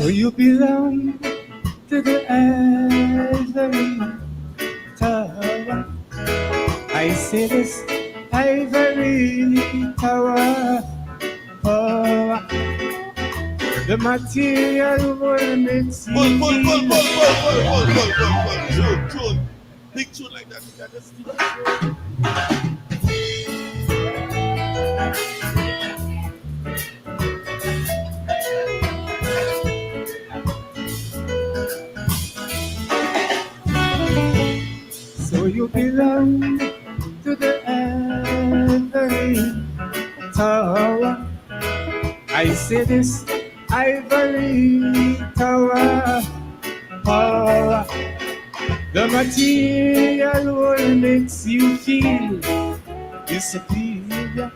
you belong to the ivory tower. I say this ivory tower. Oh, the material will makes you Tune. Big tune like that. That's so you belong to the ivory tower. I say this ivory tower. Oh, the material will makes you feel superior.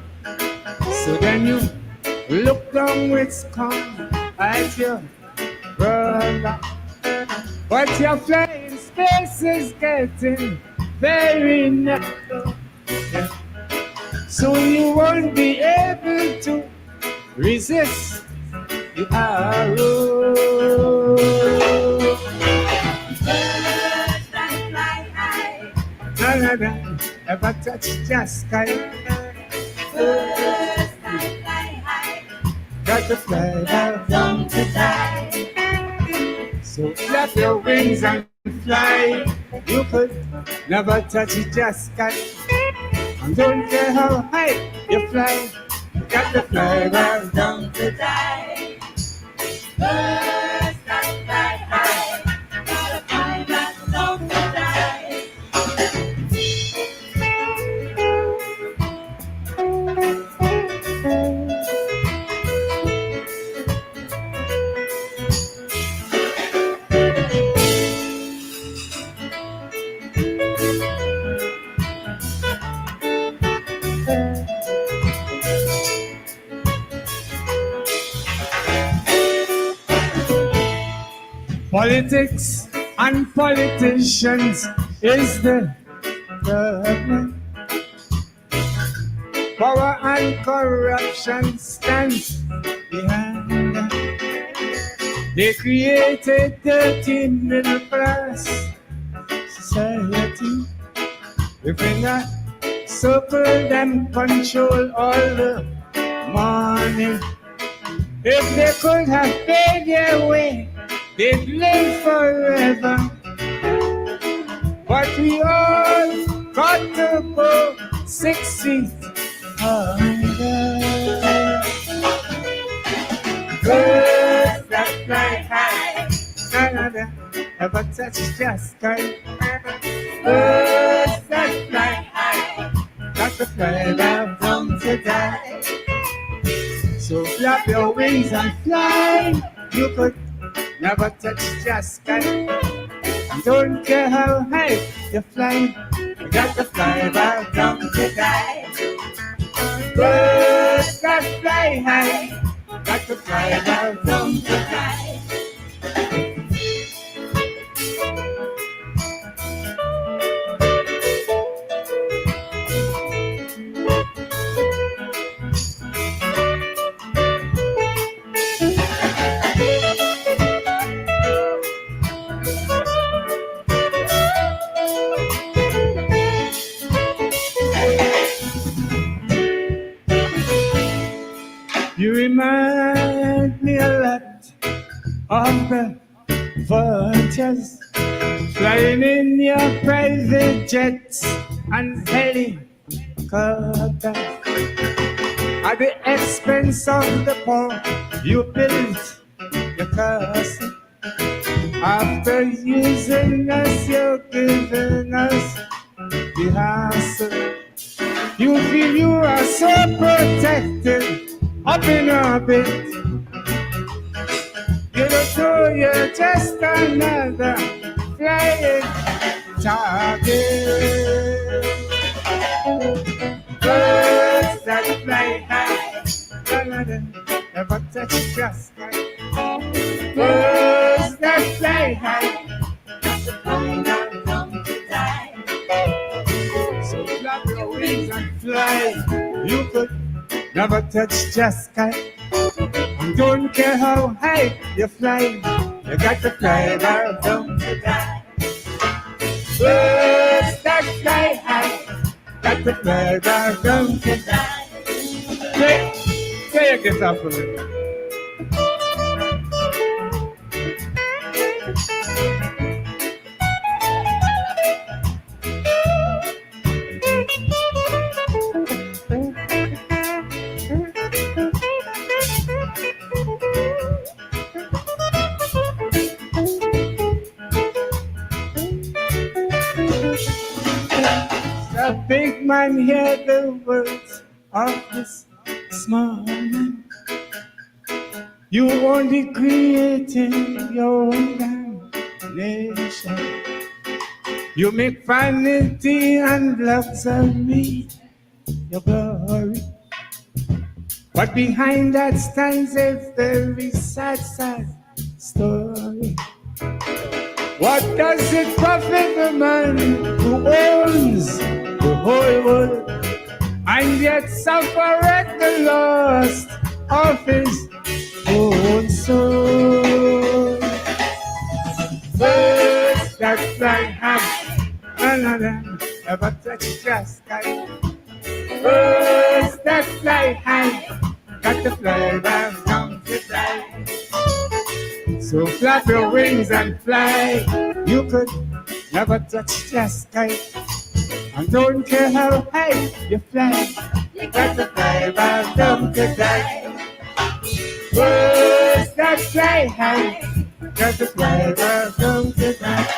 So then you look down with scorn at your brother. But your flying space is getting very narrow. Yeah. So you won't be able to resist the arrow. Birds that fly high. None of them ever touch the sky. Birds that fly high. Got to fly down. Down to die. So flap your wings and fly. You could never touch the sky. And don't care how high you fly. You got to fly down. Down to die. Birds that fly high. Gotta fly back down to die. Politics and politicians is the government. Power and corruption stands behind them. They created dirty middle class society. Within that circle, them control all the money. If they could have paid their way, they'd live forever. But we all got to go 6 feet under. Birds that fly high, none of them ever touch the sky. Birds that fly high, got to fly down to die. So flap your wings and fly. You could never touch the sky. Don't care how high you fly. You got to fly back down to die. Birds that fly high, got to fly back down to die. You remind me a lot of the vultures flying in your private jets and helicopters. At the expense of the poor, you built your castle. After using us, you're giving us the hassle. You feel you are so protected up in orbit. You don't know you're just another flying target. Birds that fly high, none of them ever touch the sky. Birds that fly high, Fly down to die. so flap your wings and fly. You could never touch the sky. And don't care how high you fly, you got to fly right down to die. Birds that fly high, got to fly right down to die. Play your guitar for me. The big man hear the words of this small man. You only created your own damnation. You make vanity and luxury your glory. But behind that stands a very sad, sad story. What does it profit the man who owns the whole world and yet suffereth the loss of his own soul? Birds that fly high, none of them ever touch the sky. Birds that fly high, got to fly right down to die. So flap your wings and fly. You could never touch the sky. And don't care how high you fly, you got to fly right down to die. Birds that fly high, got to fly right down to die.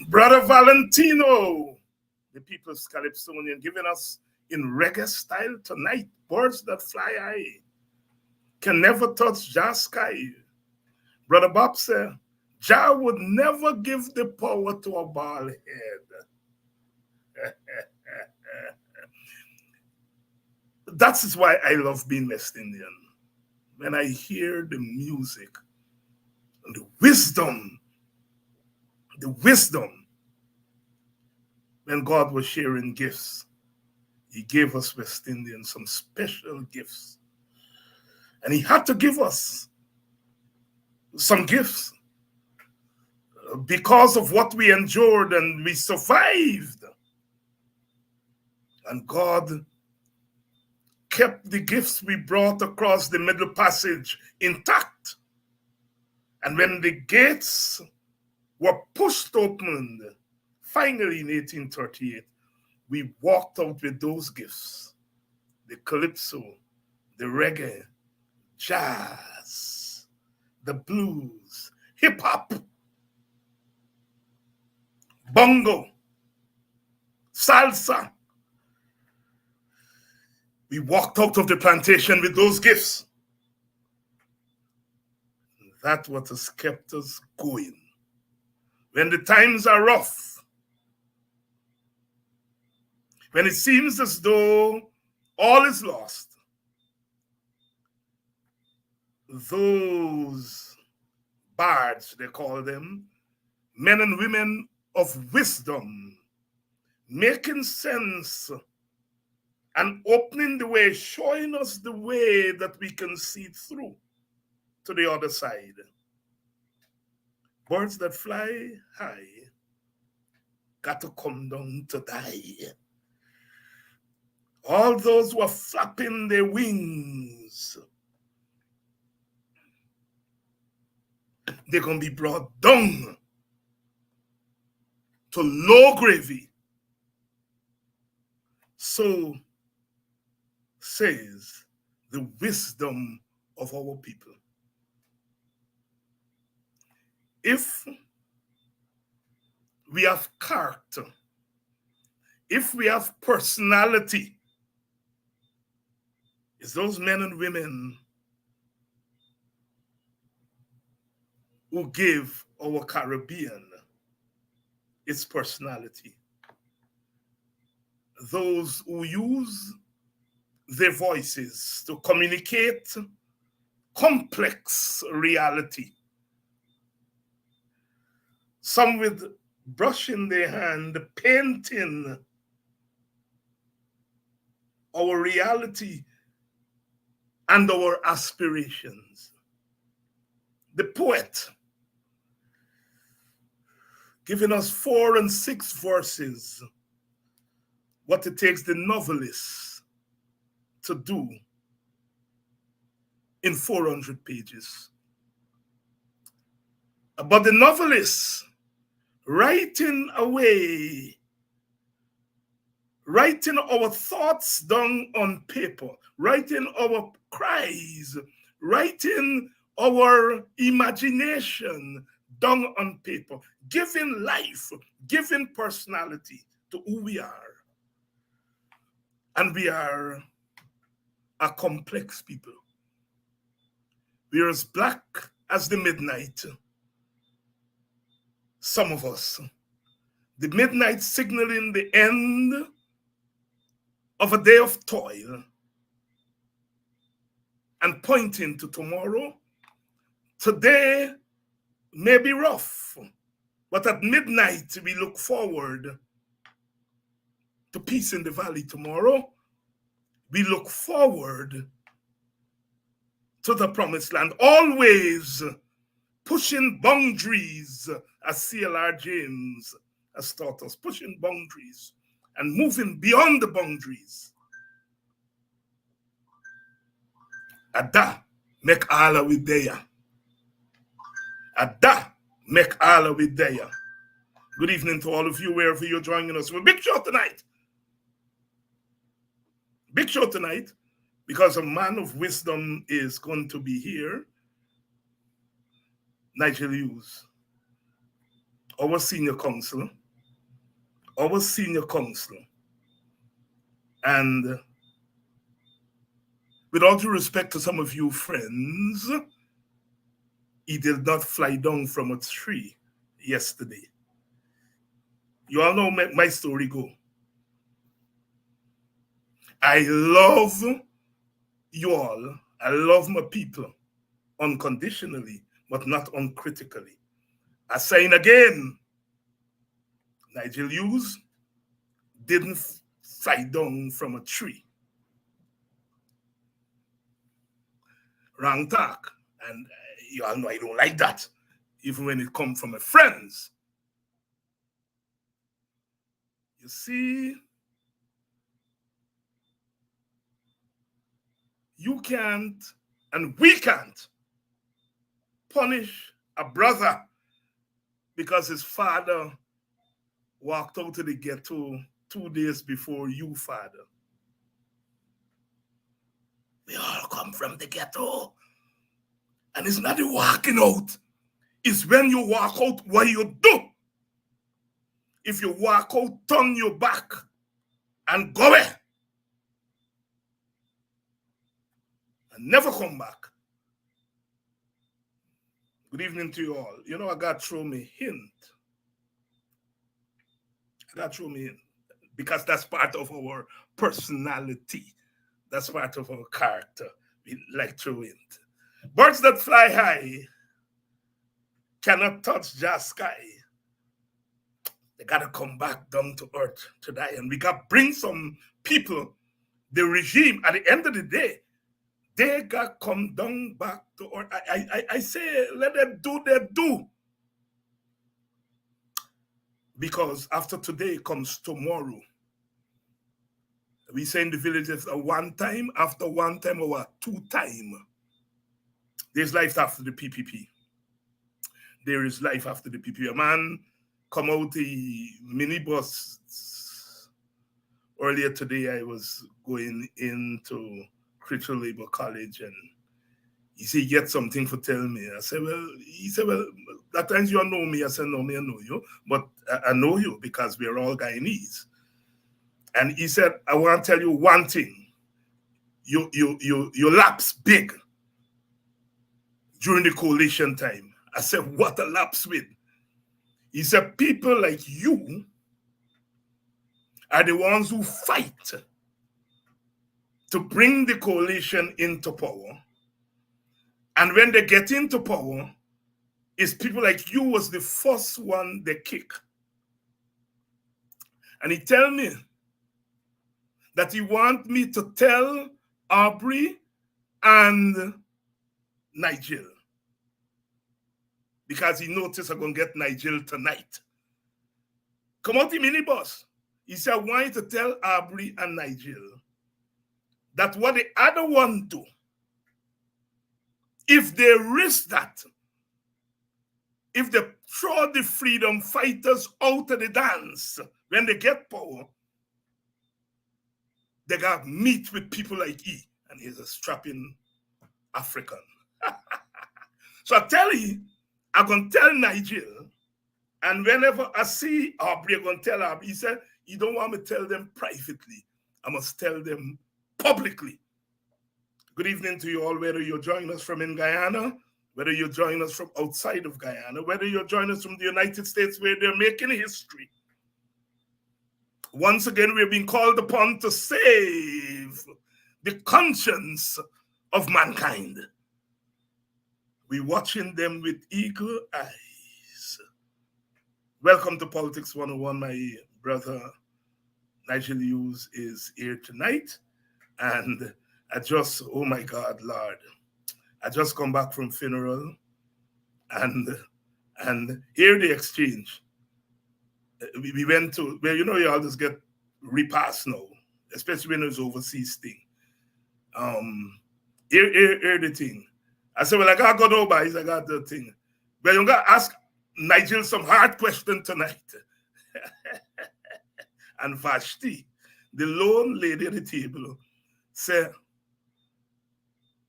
Brother Valentino, the people's Calypsonian, giving us in reggae style tonight. Birds that fly high can never touch Jah's sky. Brother Bob said, Jah would never give the power to a bald head. That is why I love being West Indian. When I hear the music and the wisdom, when God was sharing gifts, he gave us West Indians some special gifts. And he had to give us some gifts because of what we endured and we survived. And God kept the gifts we brought across the Middle Passage intact. And when the gates were pushed open, finally in 1838, we walked out with those gifts: the calypso, the reggae, jazz, the blues, hip-hop, bongo, salsa. We walked out of the plantation with those gifts. That's what has kept us going. When the times are rough, when it seems as though all is lost, those bards, they call them, men and women of wisdom, making sense and opening the way, showing us the way that we can see through to the other side. Birds that fly high got to come down to die. All those who are flapping their wings, they're going to be brought down to low gravy. So says the wisdom of our people. If we have character, if we have personality, it's those men and women who give our Caribbean, its personality. Those who use their voices to communicate complex reality. Some with brush in their hand, painting our reality and our aspirations. The poet, giving us 4 and 6 verses, what it takes the novelist to do in 400 pages. But the novelist writing away, writing our thoughts down on paper, writing our cries, writing our imagination down on paper, giving life, giving personality to who we are. And we are a complex people. We are as black as the midnight. Some of us. The midnight signaling the end of a day of toil and pointing to tomorrow. Today may be rough, but at midnight we look forward to peace in the valley tomorrow. We look forward to the promised land, always pushing boundaries, as CLR James has taught us, pushing boundaries and moving beyond the boundaries. Ada make Allah with there. Ada make Allah with there. Good evening to all of you, wherever you're joining us. We're big show tonight. Big show tonight, because a man of wisdom is going to be here. Nigel Hughes, our senior counselor. And with all due respect to some of you friends, he did not fly down from a tree yesterday. You all know my story go. I love you all. I love my people unconditionally, but not uncritically. I saying again, Nigel Hughes didn't fly down from a tree. Wrong talk. And you all know I don't like that, even when it comes from my friends. You see, you can't and we can't punish a brother because his father walked out to the ghetto 2 days before you, father. We all come from the ghetto. And it's not the walking out. It's when you walk out, what you do. If you walk out, turn your back and go away. And never come back. Good evening to you all. You know, I got to throw me a hint. Because that's part of our personality. That's part of our character. We like to throw hint. Birds that fly high cannot touch the sky. They got to come back down to earth to die. And we got to bring some people, the regime, at the end of the day, they got to come down back to earth. I say, let them do their do. Because after today comes tomorrow. We say in the villages, a one time, after one time, or a 2 time. There's life after the PPP. There is life after the PPP. A man come out the minibus. Earlier today, I was going into Critical Labor College, and he said, get something for tell me. I said, he said, at times you don't know me. I said, no, me, I know you. But I know you because we're all Guyanese. And he said, I want to tell you one thing. You lapse big during the coalition time. I said, what a lapse with. He said, people like you are the ones who fight to bring the coalition into power. And when they get into power, it's people like you was the first one they kick. And he tell me that he want me to tell Aubrey and Nigel, because he noticed I'm going to get Nigel tonight. Come out the minibus. He said, I want you to tell Aubrey and Nigel that what the other one do, if they risk that, if they throw the freedom fighters out of the dance when they get power, they got meet with people like he, and he's a strapping African. So I tell you, I'm going to tell Nigel, and whenever I see Aubrey, I'm going to tell Aubrey. He said, you don't want me to tell them privately. I must tell them publicly. Good evening to you all, whether you're joining us from in Guyana, whether you're joining us from outside of Guyana, whether you're joining us from the United States where they're making history. Once again, we're being called upon to save the conscience of mankind. We're watching them with eagle eyes. Welcome to Politics 101. My brother Nigel Hughes is here tonight. And I just, oh my God, Lord, I just come back from funeral and here the exchange. We went to, well, you know, you all just get repass now, especially when it's overseas thing. Here the thing. I said, well, I got to go to Oba. I got the thing. But you got to ask Nigel some hard question tonight. And Vashti, the lone lady at the table, said,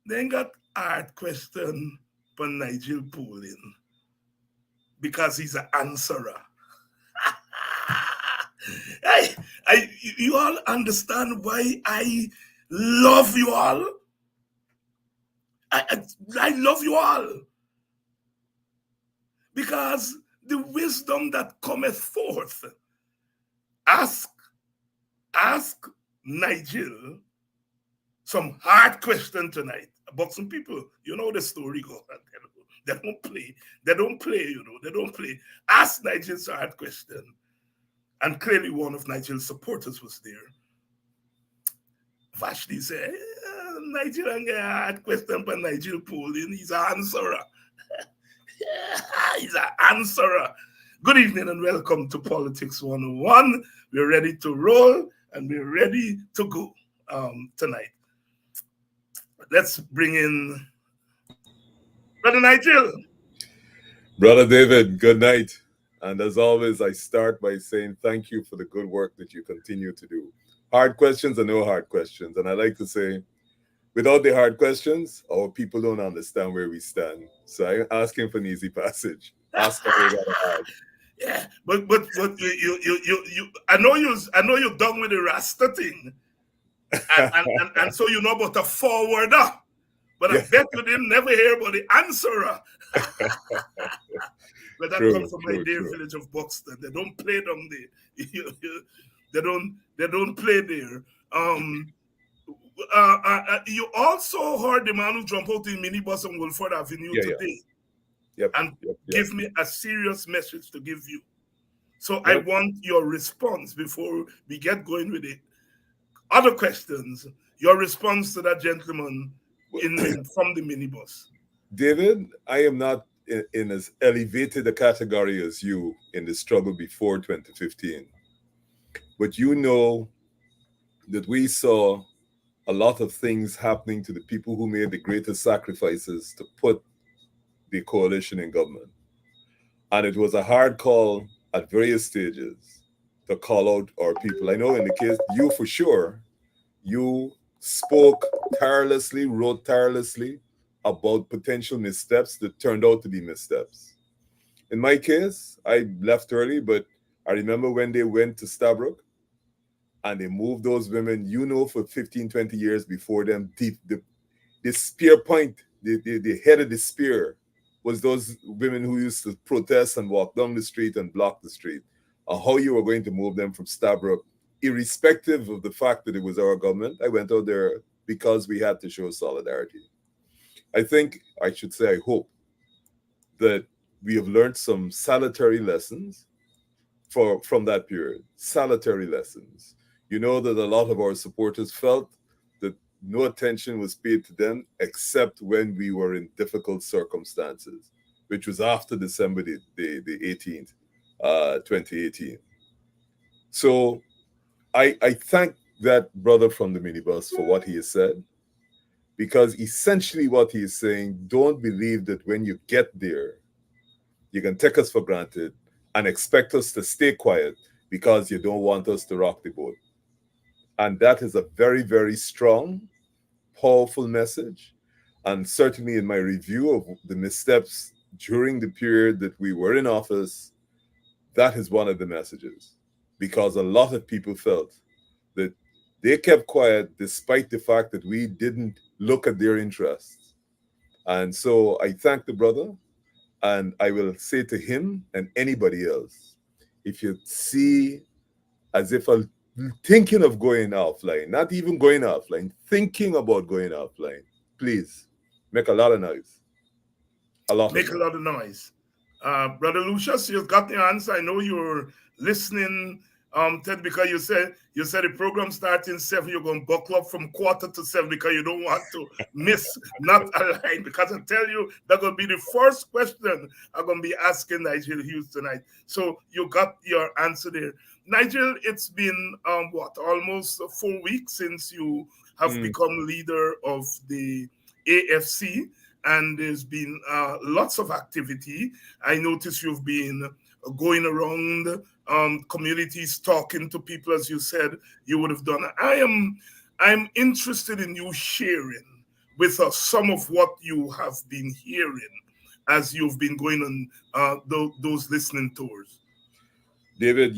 they ain't got hard question for Nigel Poulin because he's an answerer. You all understand why I love you all? I love you all. Because the wisdom that cometh forth, ask Nigel some hard question tonight about some people. You know the story goes. They don't play. They don't play, you know. They don't play. Ask Nigel some hard question. And clearly one of Nigel's supporters was there. Vashti said, Nigel ain't got a hard question for Nigel Poulin. He's an answerer. He's an answerer. Good evening and welcome to Politics 101. We're ready to roll and we're ready to go tonight. Let's bring in Brother Nigel. Brother David, good night. And as always, I start by saying thank you for the good work that you continue to do. Hard questions are no hard questions. And I like to say, without the hard questions, our people don't understand where we stand. So I'm asking for an easy passage. Ask them where they're hard. Yeah, but you I know you're done with the Rasta thing. And so you know about the forwarder. But I bet you didn't never hear about the answerer. But that comes from my dear village of Buxton. They don't play them there. They don't play there. You also heard the man who jumped out in minibus on Wilford Avenue today. Yep. Give me a serious message to give you. So I want your response before we get going with the other questions. Your response to that gentleman from the minibus. David, I am not in as elevated a category as you in the struggle before 2015. But you know that we saw a lot of things happening to the people who made the greatest sacrifices to put the coalition in government. And it was a hard call at various stages to call out our people. I know in the case, you for sure, you spoke tirelessly, wrote tirelessly about potential missteps that turned out to be missteps. In my case, I left early, but I remember when they went to Stabrook and they moved those women, you know, for 15, 20 years before them, the spear point, the head of the spear was those women who used to protest and walk down the street and block the street, or how you were going to move them from Stabroek, irrespective of the fact that it was our government. I went out there because we had to show solidarity. I think, I should say, I hope that we have learned some salutary lessons from that period. Salutary lessons. You know that a lot of our supporters felt that no attention was paid to them except when we were in difficult circumstances, which was after December the 18th, 2018. So I thank that brother from the minibus for what he has said, because essentially what he is saying, don't believe that when you get there, you can take us for granted and expect us to stay quiet because you don't want us to rock the boat. And that is a very, very strong, powerful message. And certainly in my review of the missteps during the period that we were in office, that is one of the messages. Because a lot of people felt that they kept quiet despite the fact that we didn't look at their interests. And so I thank the brother, and I will say to him and anybody else, if you see as if I'm thinking of going offline, not even going offline, thinking about going offline, please make a lot of noise. A lot of Make a noise. lot of noise. Brother Lucius, you've got the answer. I know you're listening, Ted, because you said the program starting 7. You're going to buckle up from quarter to 7 because you don't want to miss not a line. Because I tell you, that's going to be the first question I'm going to be asking Nigel Hughes tonight. So you got your answer there. Nigel, it's been what, almost 4 weeks since you have Mm, become leader of the AFC, and there's been lots of activity. I notice you've been going around communities, talking to people, as you said you would have done. I'm interested in you sharing with us some of what you have been hearing as you've been going on those listening tours. David,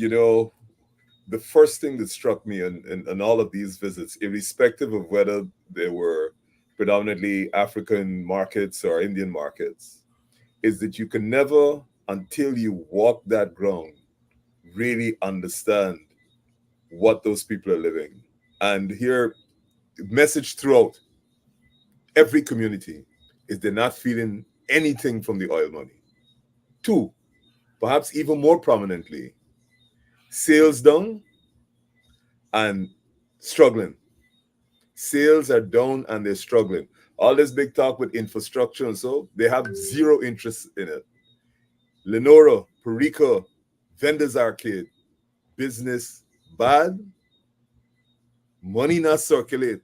the first thing that struck me in all of these visits, irrespective of whether they were predominantly African markets or Indian markets, is that you can never, until you walk that ground, really understand what those people are living. And here, message throughout every community is they're not feeling anything from the oil money. Two, perhaps even more prominently, sales down and struggling. Sales are down and they're struggling. All this big talk with infrastructure and so, they have zero interest in it. Lenora, Perica, Vendors Arcade, business bad, money not circulate.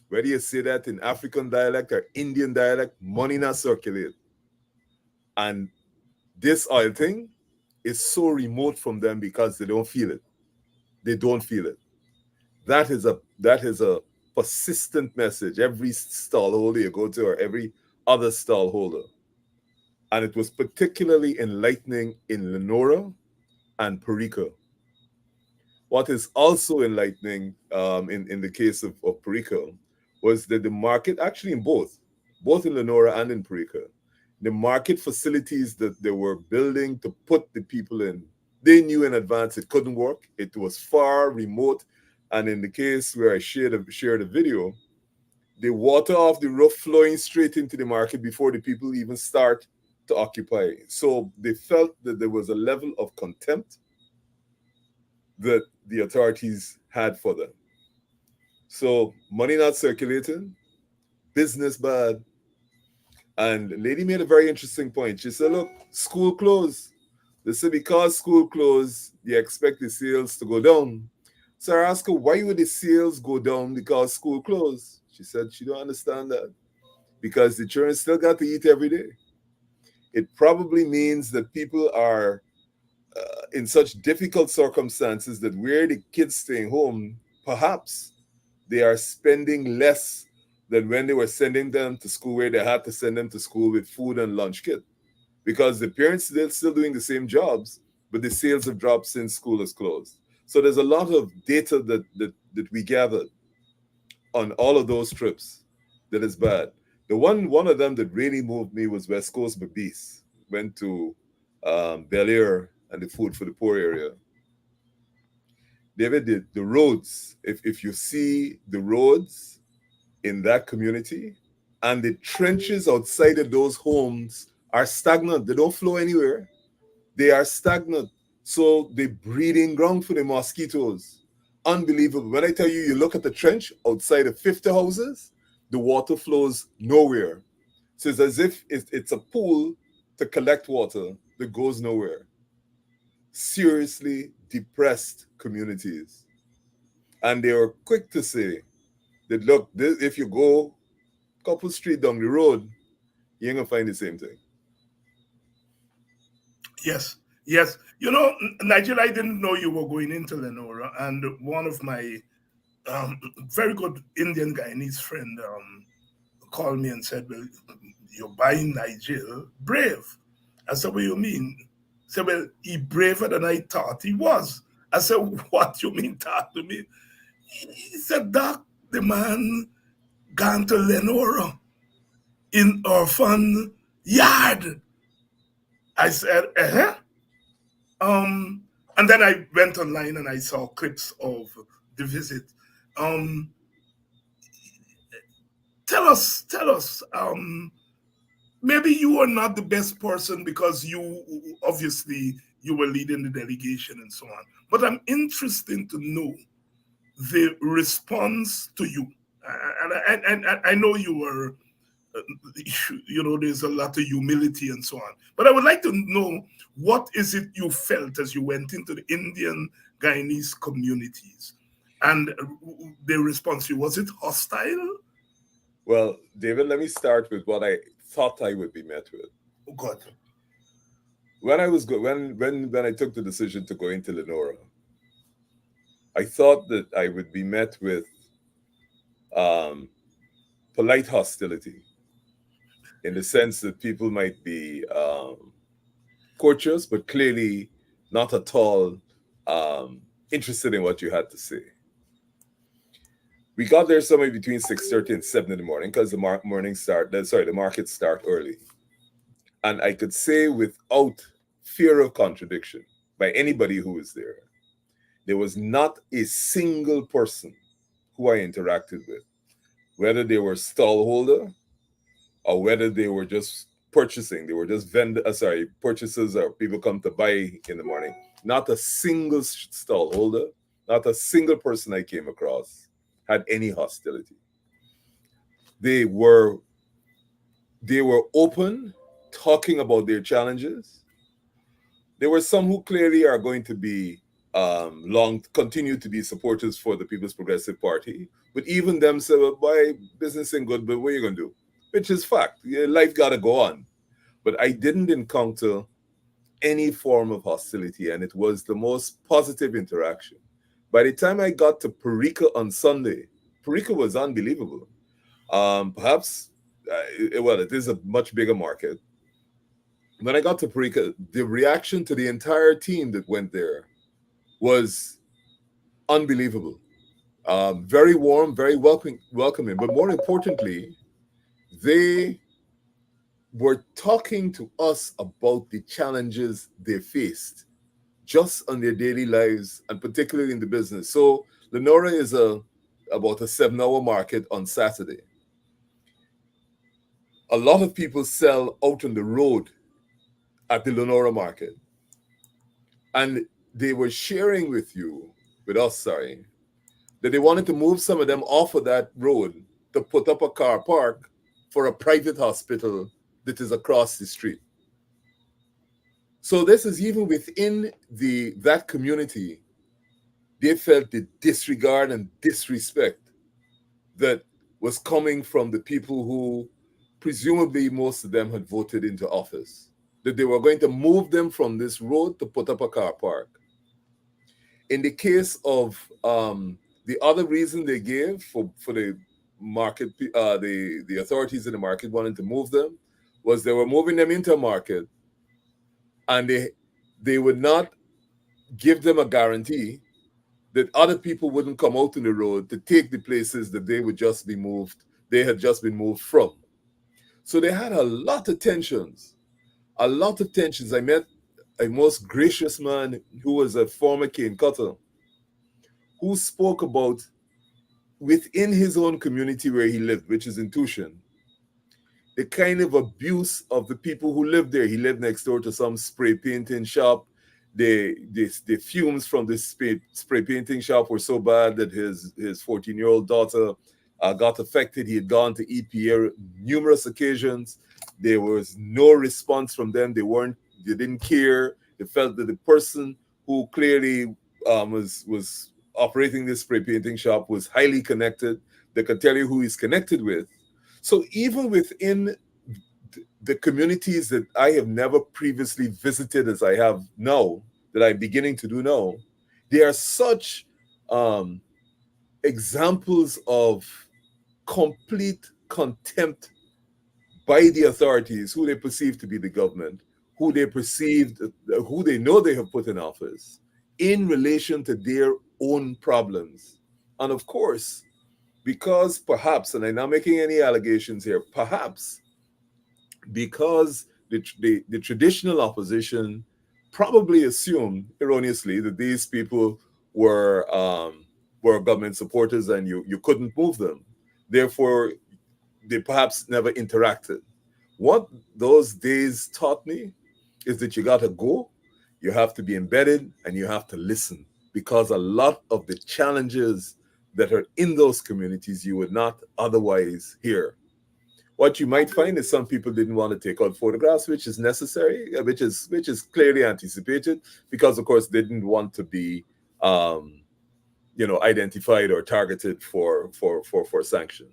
Whether you say that in African dialect or Indian dialect, money not circulate. And this oil thing is so remote from them because they don't feel it. They don't feel it. That is a persistent message every stallholder you go to or every other stallholder. And it was particularly enlightening in Lenora and Perica. What is also enlightening in the case of Perica was that the market, actually in both in Lenora and in Perica, the market facilities that they were building to put the people in, they knew in advance it couldn't work. It was far remote. And in the case where I shared a video, the water off the roof flowing straight into the market before the people even start to occupy. So they felt that there was a level of contempt that the authorities had for them. So money not circulating, business bad. And the lady made a very interesting point. She said, look, school closed. They said because school closed, you expect the sales to go down. So I asked her, why would the sales go down because school closed? She said she don't understand that. Because the children still got to eat every day. It probably means that people are in such difficult circumstances that where the kids staying home, perhaps they are spending less than when they were sending them to school, where they had to send them to school with food and lunch kit. Because the parents, they're still doing the same jobs, but the sales have dropped since school is closed. So there's a lot of data that we gathered on all of those trips that is bad. One of them that really moved me was West Coast Babies. Went to Bel Air and the Food for the Poor area. David, the roads, if you see the roads in that community and the trenches outside of those homes are stagnant, they don't flow anywhere. They are stagnant. So the breeding ground for the mosquitoes. Unbelievable. When I tell you, you look at the trench outside of 50 houses, the water flows nowhere. So it's as if it's a pool to collect water that goes nowhere. Seriously depressed communities. And they were quick to say that, look, if you go a couple street down the road, you ain't gonna find the same thing. Yes, yes. Nigel, I didn't know you were going into Lenora, and one of my um, very good Indian Guyanese friend called me and said, "Well, you're buying Nigel brave." I said, "What do you mean?" He said, "Well, he braver than I thought he was." I said, "What you mean, talk to me?" He said, "Doc, the man gone to Lenora in orphan yard." I said, "Uh-huh." And then I went online and I saw clips of the visit. Um, tell us. Maybe you are not the best person because you obviously you were leading the delegation and so on. But I'm interested to know the response to you. And I know you were, uh, there's a lot of humility and so on. But I would like to know what is it you felt as you went into the Indian Guyanese communities, and the response to you, was it hostile? Well, David, let me start with what I thought I would be met with. Oh God. When I was when I took the decision to go into Lenora, I thought that I would be met with um, polite hostility, in the sense that people might be courteous, but clearly not at all interested in what you had to say. We got there somewhere between 6:30 and 7 in the morning because the market start early. And I could say without fear of contradiction by anybody who was there was not a single person who I interacted with, whether they were stallholder or whether they were just purchasing, they were just purchasers or people come to buy in the morning. Not a single stallholder, not a single person I came across had any hostility. They were they were open, talking about their challenges. There were some who clearly are going to be continue to be supporters for the People's Progressive Party, but even them said, well, "Boy, business ain't good, but what are you gonna do?" Which is fact. Yeah, life gotta go on. But I didn't encounter any form of hostility, and it was the most positive interaction. By the time I got to Parika on Sunday, Parika was unbelievable. Perhaps, well, it is a much bigger market. When I got to Parika, the reaction to the entire team that went there was unbelievable. Very warm, very welcoming. But more importantly, they were talking to us about the challenges they faced just on their daily lives and particularly in the business. So Lenora is about a 7 hour market on Saturday. A lot of people sell out on the road at the Lenora market. And they were sharing with us, sorry, that they wanted to move some of them off of that road to put up a car park for a private hospital that is across the street. So this is even within that community, they felt the disregard and disrespect that was coming from the people who presumably most of them had voted into office. That they were going to move them from this road to put up a car park. In the case of the other reason they gave for the market, the authorities in the market wanting to move them, was they were moving them into a market, and they would not give them a guarantee that other people wouldn't come out on the road to take the places that they had just been moved from. So they had a lot of tensions, a lot of tensions. I met a most gracious man who was a former cane cutter who spoke about within his own community where he lived, which is in Tushin, the kind of abuse of the people who lived there. He lived next door to some spray painting shop. The fumes from this spray painting shop were so bad that his 14-year-old daughter got affected. He had gone to EPA numerous occasions. There was no response from them. They didn't care. They felt that the person who clearly was operating this spray painting shop was highly connected. They could tell you who he's connected with. So even within the communities that I have never previously visited as I have now, that I'm beginning to do now, there are such examples of complete contempt by the authorities, who they perceive to be the government, who they know they have put in office, in relation to their own problems. And of course, because perhaps, and I'm not making any allegations here, perhaps because the traditional opposition probably assumed erroneously that these people were government supporters and you couldn't move them. Therefore, they perhaps never interacted. What those days taught me is that you got to go, you have to be embedded, and you have to listen, because a lot of the challenges that are in those communities you would not otherwise hear. What you might find is some people didn't want to take out photographs, which is necessary, which is clearly anticipated, because of course they didn't want to be identified or targeted for sanction.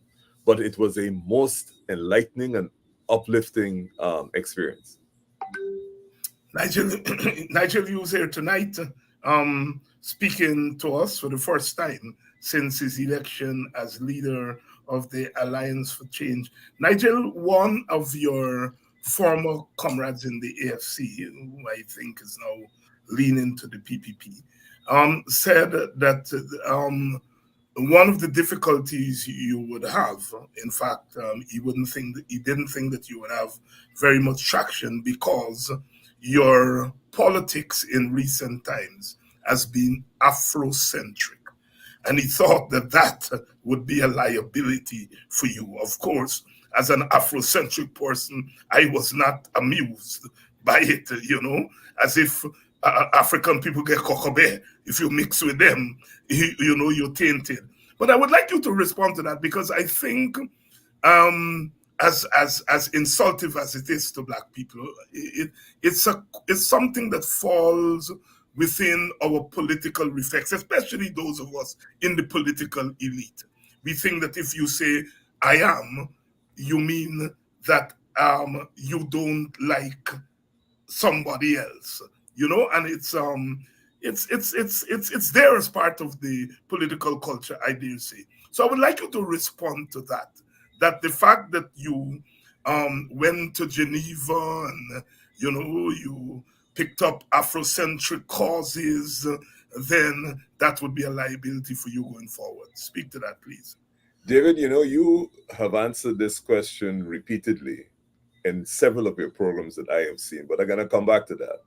But it was a most enlightening and uplifting experience. Nigel, Nigel Hughes here tonight, speaking to us for the first time since his election as leader of the Alliance for Change. Nigel, one of your former comrades in the AFC, who I think is now leaning to the PPP, said that one of the difficulties you would have, in fact, he didn't think that you would have very much traction because your politics in recent times has been Afrocentric. And he thought that that would be a liability for you. Of course, as an Afrocentric person, I was not amused by it, as if African people get cockabeh. If you mix with them, you're tainted. But I would like you to respond to that, because I think as insultive as it is to black people, it's something that falls within our political reflex, especially those of us in the political elite. We think that if you say I am, you mean that you don't like somebody else, and it's there as part of the political culture, I dare say. So I would like you to respond to that. That the fact that you went to Geneva and you picked up Afrocentric causes, then that would be a liability for you going forward. Speak to that, please. David, you have answered this question repeatedly in several of your programs that I have seen, but I'm going to come back to that.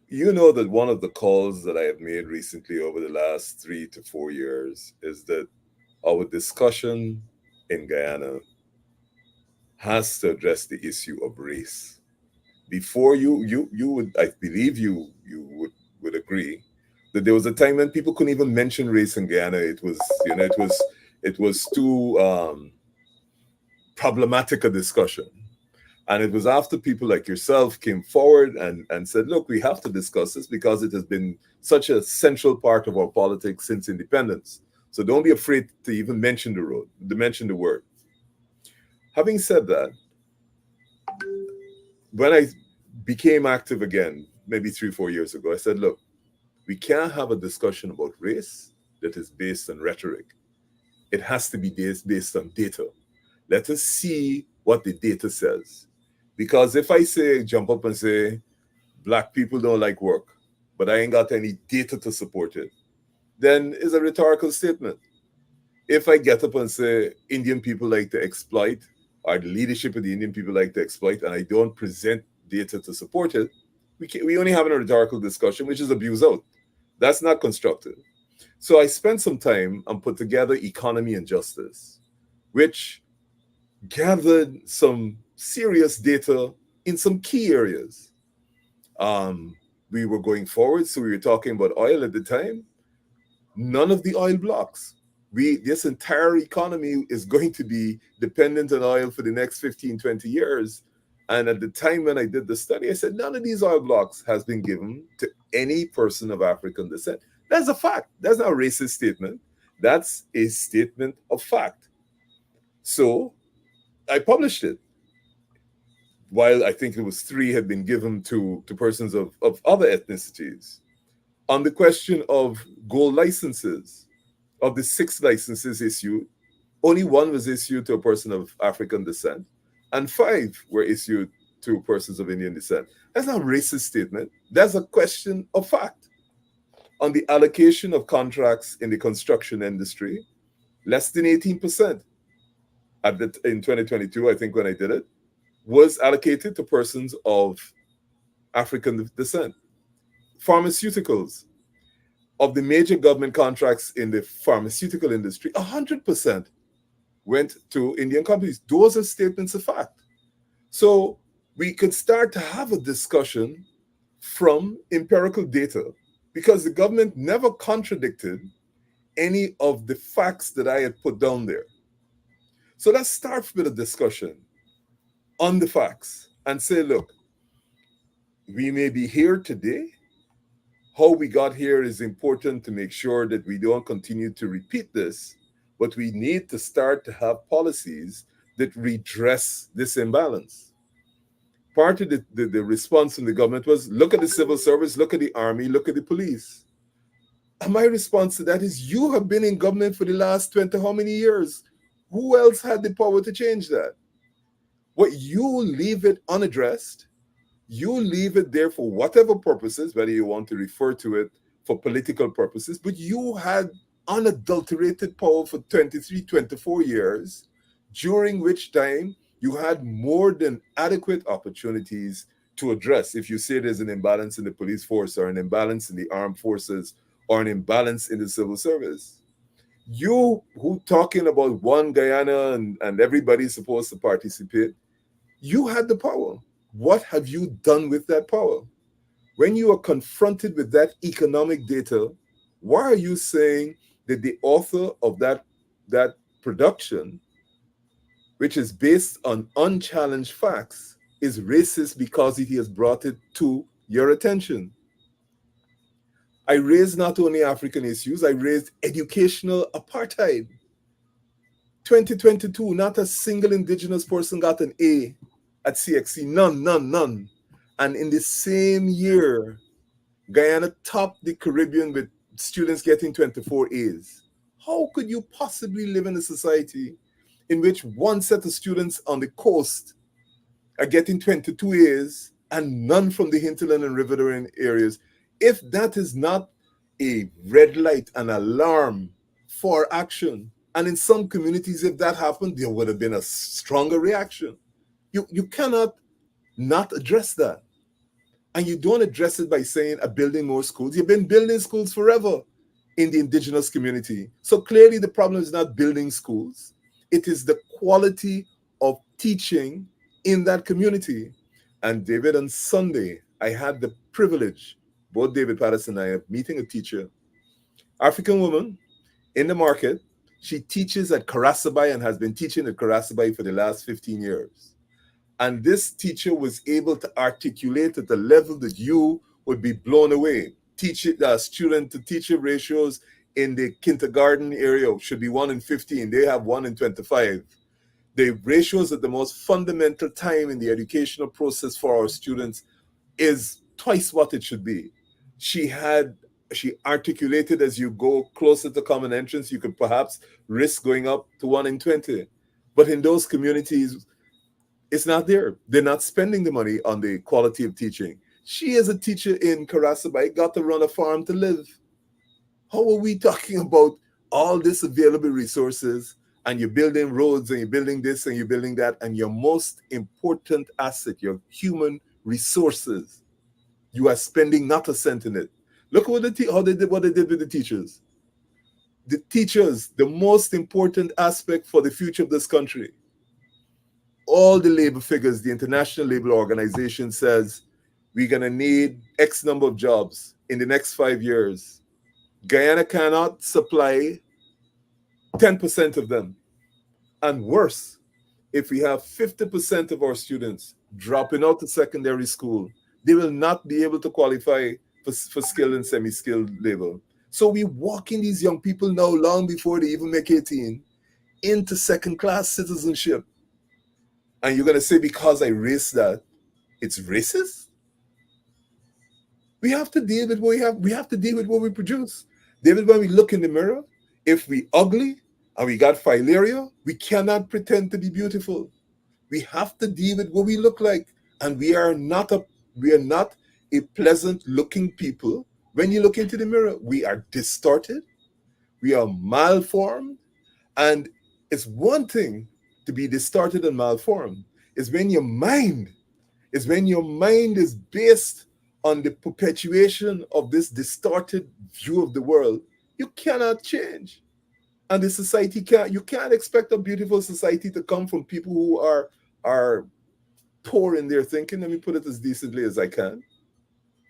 You know that one of the calls that I have made recently over the last 3 to 4 years is that our discussion in Guyana has to address the issue of race. Before you would, I believe you would agree that there was a time when people couldn't even mention race in Guyana. It was too problematic a discussion. And it was after people like yourself came forward and said, look, we have to discuss this because it has been such a central part of our politics since independence. So don't be afraid to even mention the word. Having said that, when I became active again, maybe 3-4 years ago, I said, look, we can't have a discussion about race that is based on rhetoric. It has to be based on data. Let us see what the data says. Because if I jump up and say, black people don't like work, but I ain't got any data to support it, then it's a rhetorical statement. If I get up and say Indian people like to exploit or the leadership of the Indian people like to exploit, and I don't present data to support it, we only have a rhetorical discussion, which is abused out. That's not constructive. So I spent some time and put together Economy and Justice, which gathered some serious data in some key areas. We were going forward, so we were talking about oil at the time. None of the oil blocks. This entire economy is going to be dependent on oil for the next 15, 20 years. And at the time when I did the study, I said none of these oil blocks has been given to any person of African descent. That's a fact. That's not a racist statement. That's a statement of fact. So I published it. While I think it was 3 had been given to persons of other ethnicities. On the question of gold licenses, of the 6 licenses issued, only 1 was issued to a person of African descent, and 5 were issued to persons of Indian descent. That's not a racist statement. That's a question of fact. On the allocation of contracts in the construction industry, less than 18% in 2022, I think when I did it, was allocated to persons of African descent. Pharmaceuticals, of the major government contracts in the pharmaceutical industry, 100% went to Indian companies. Those are statements of fact. So we could start to have a discussion from empirical data because the government never contradicted any of the facts that I had put down there. So let's start with a discussion on the facts and say, look, we may be here today. How we got here is important to make sure that we don't continue to repeat this, but we need to start to have policies that redress this imbalance. Part of the response from the government was look at the civil service, look at the army, look at the police. And my response to that is you have been in government for the last 20 how many years? Who else had the power to change that? What you leave it unaddressed, you leave it there for whatever purposes, whether you want to refer to it for political purposes, but you had unadulterated power for 23, 24 years, during which time you had more than adequate opportunities to address. If you say there's an imbalance in the police force or an imbalance in the armed forces or an imbalance in the civil service, you who talking about one Guyana and everybody's supposed to participate, you had the power. What have you done with that power? When you are confronted with that economic data, why are you saying that the author of that production, which is based on unchallenged facts, is racist because he has brought it to your attention? I raised not only African issues, I raised educational apartheid. 2022, not a single indigenous person got an A at CXC. None. And in the same year, Guyana topped the Caribbean with students getting 24 A's. How could you possibly live in a society in which one set of students on the coast are getting 22 A's and none from the hinterland and riverine areas? If that is not a red light, an alarm for action, and in some communities, if that happened, there would have been a stronger reaction. You cannot not address that. And you don't address it by saying building more schools. You've been building schools forever in the indigenous community. So clearly the problem is not building schools. It is the quality of teaching in that community. And David, on Sunday, I had the privilege, both David Patterson and I, of meeting a teacher, African woman in the market. She teaches at Karasabai and has been teaching at Karasabai for the last 15 years. And this teacher was able to articulate at a level that you would be blown away. Student to teacher ratios in the kindergarten area should be 1 in 15. They have 1 in 25. The ratios at the most fundamental time in the educational process for our students is twice what it should be. She articulated as you go closer to common entrance, you could perhaps risk going up to 1 in 20. But in those communities, it's not there. They're not spending the money on the quality of teaching. She, as a teacher in Karasabai, got to run a farm to live. How are we talking about all this available resources and you're building roads and you're building this and you're building that, and your most important asset, your human resources, you are spending not a cent in it. Look at how they did what they did with the teachers. The teachers, the most important aspect for the future of this country. All the labor figures, the International Labor Organization says we're gonna need X number of jobs in the next 5 years. Guyana cannot supply 10% of them. And worse, if we have 50% of our students dropping out of secondary school, they will not be able to qualify for skilled and semi-skilled labor. So we walking these young people now, long before they even make 18, into second-class citizenship. And you're going to say, because I race that, it's racist? We have to deal with what we have. We have to deal with what we produce. David, when we look in the mirror, if we ugly and we got filaria, we cannot pretend to be beautiful. We have to deal with what we look like. And we are not a pleasant looking people. When you look into the mirror, we are distorted, we are malformed. And it's one thing to be distorted and malformed. It's when your mind is based on the perpetuation of this distorted view of the world. You cannot change. And the society you can't expect a beautiful society to come from people who are poor in their thinking. Let me put it as decently as I can.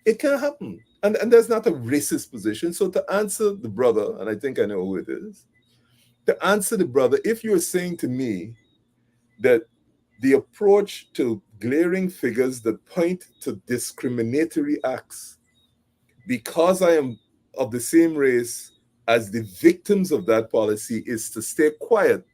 It can't happen. And that's not a racist position. So to answer the brother, and I think I know who it is, to answer the brother, if you're saying to me that the approach to glaring figures that point to discriminatory acts, because I am of the same race as the victims of that policy, is to stay quiet,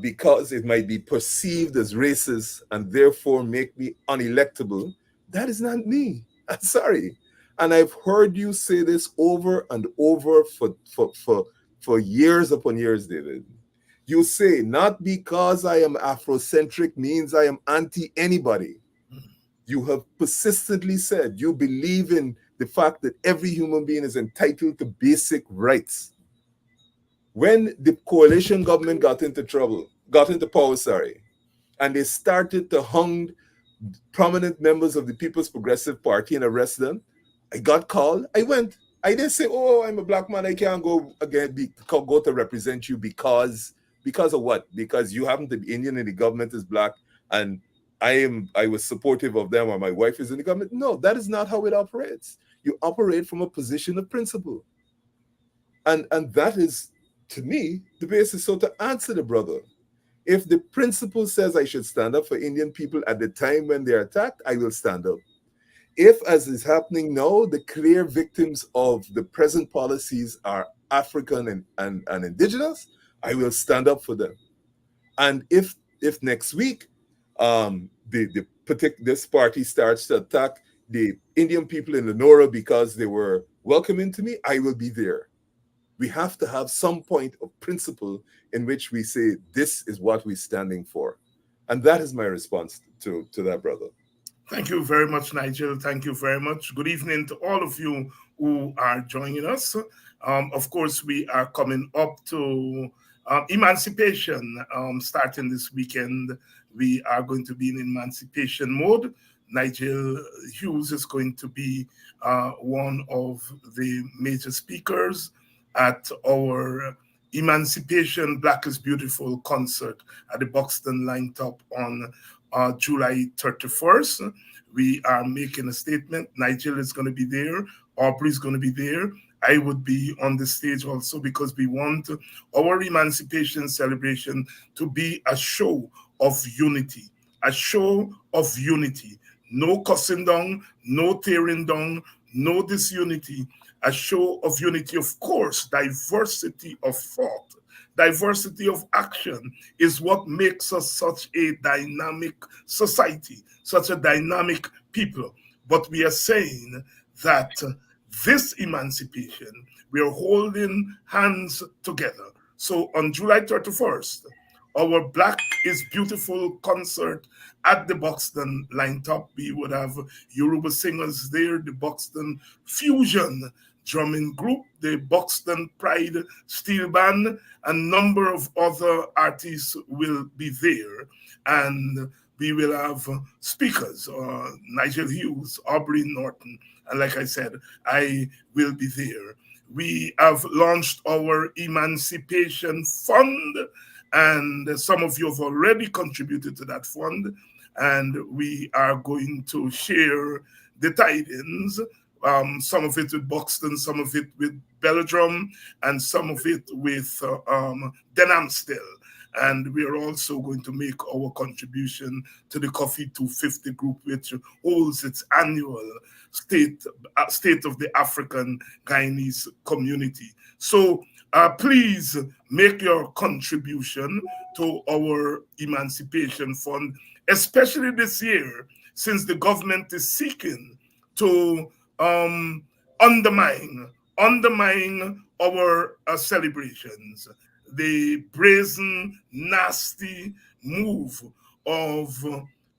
because it might be perceived as racist and therefore make me unelectable, that is not me. I'm sorry. And I've heard you say this over and over for years upon years, David. You say, not because I am Afrocentric means I am anti anybody. You have persistently said you believe in the fact that every human being is entitled to basic rights. When the coalition government got into power, and they started to hung prominent members of the People's Progressive Party and arrest them, I got called. I went. I didn't say, "Oh, I'm a black man. I can't go again. Go to represent you because of what? Because you happen to be Indian and the government is black, and I was supportive of them, or my wife is in the government." No, that is not how it operates. You operate from a position of principle, and that is, to me, the basis. So to answer the brother, if the principle says I should stand up for Indian people at the time when they're attacked, I will stand up. If, as is happening now, the clear victims of the present policies are African and indigenous, I will stand up for them. And if next week this party starts to attack the Indian people in Lenora because they were welcoming to me, I will be there. We have to have some point of principle in which we say this is what we're standing for. And that is my response to that, brother. Thank you very much, Nigel. Thank you very much. Good evening to all of you who are joining us. Of course, we are coming up to emancipation starting this weekend. We are going to be in emancipation mode. Nigel Hughes is going to be one of the major speakers at our Emancipation Black is Beautiful concert at the Buxton Line Top on July 31st. We are making a statement. Nigel is going to be there. Aubrey is going to be there. I would be on the stage also, because we want our emancipation celebration to be a show of unity. A show of unity. No cussing down, no tearing down, no disunity. A show of unity, of course. Diversity of thought, diversity of action is what makes us such a dynamic society, such a dynamic people. But we are saying that this emancipation, we are holding hands together. So on July 31st, our Black is Beautiful concert at the Buxton Line Top. We would have Yoruba singers there, the Buxton Fusion drumming group, the Buxton Pride Steel Band, a number of other artists will be there. And we will have speakers, Nigel Hughes, Aubrey Norton, and like I said, I will be there. We have launched our Emancipation Fund, and some of you have already contributed to that fund, and we are going to share the tidings, some of it with Buxton, some of it with Belladrum, and some of it with Denhamstel. And we are also going to make our contribution to the Coffee 250 group, which holds its annual State of the African Guyanese Community. So please make your contribution to our Emancipation Fund, especially this year, since the government is seeking to um, undermine our celebrations. The brazen, nasty move of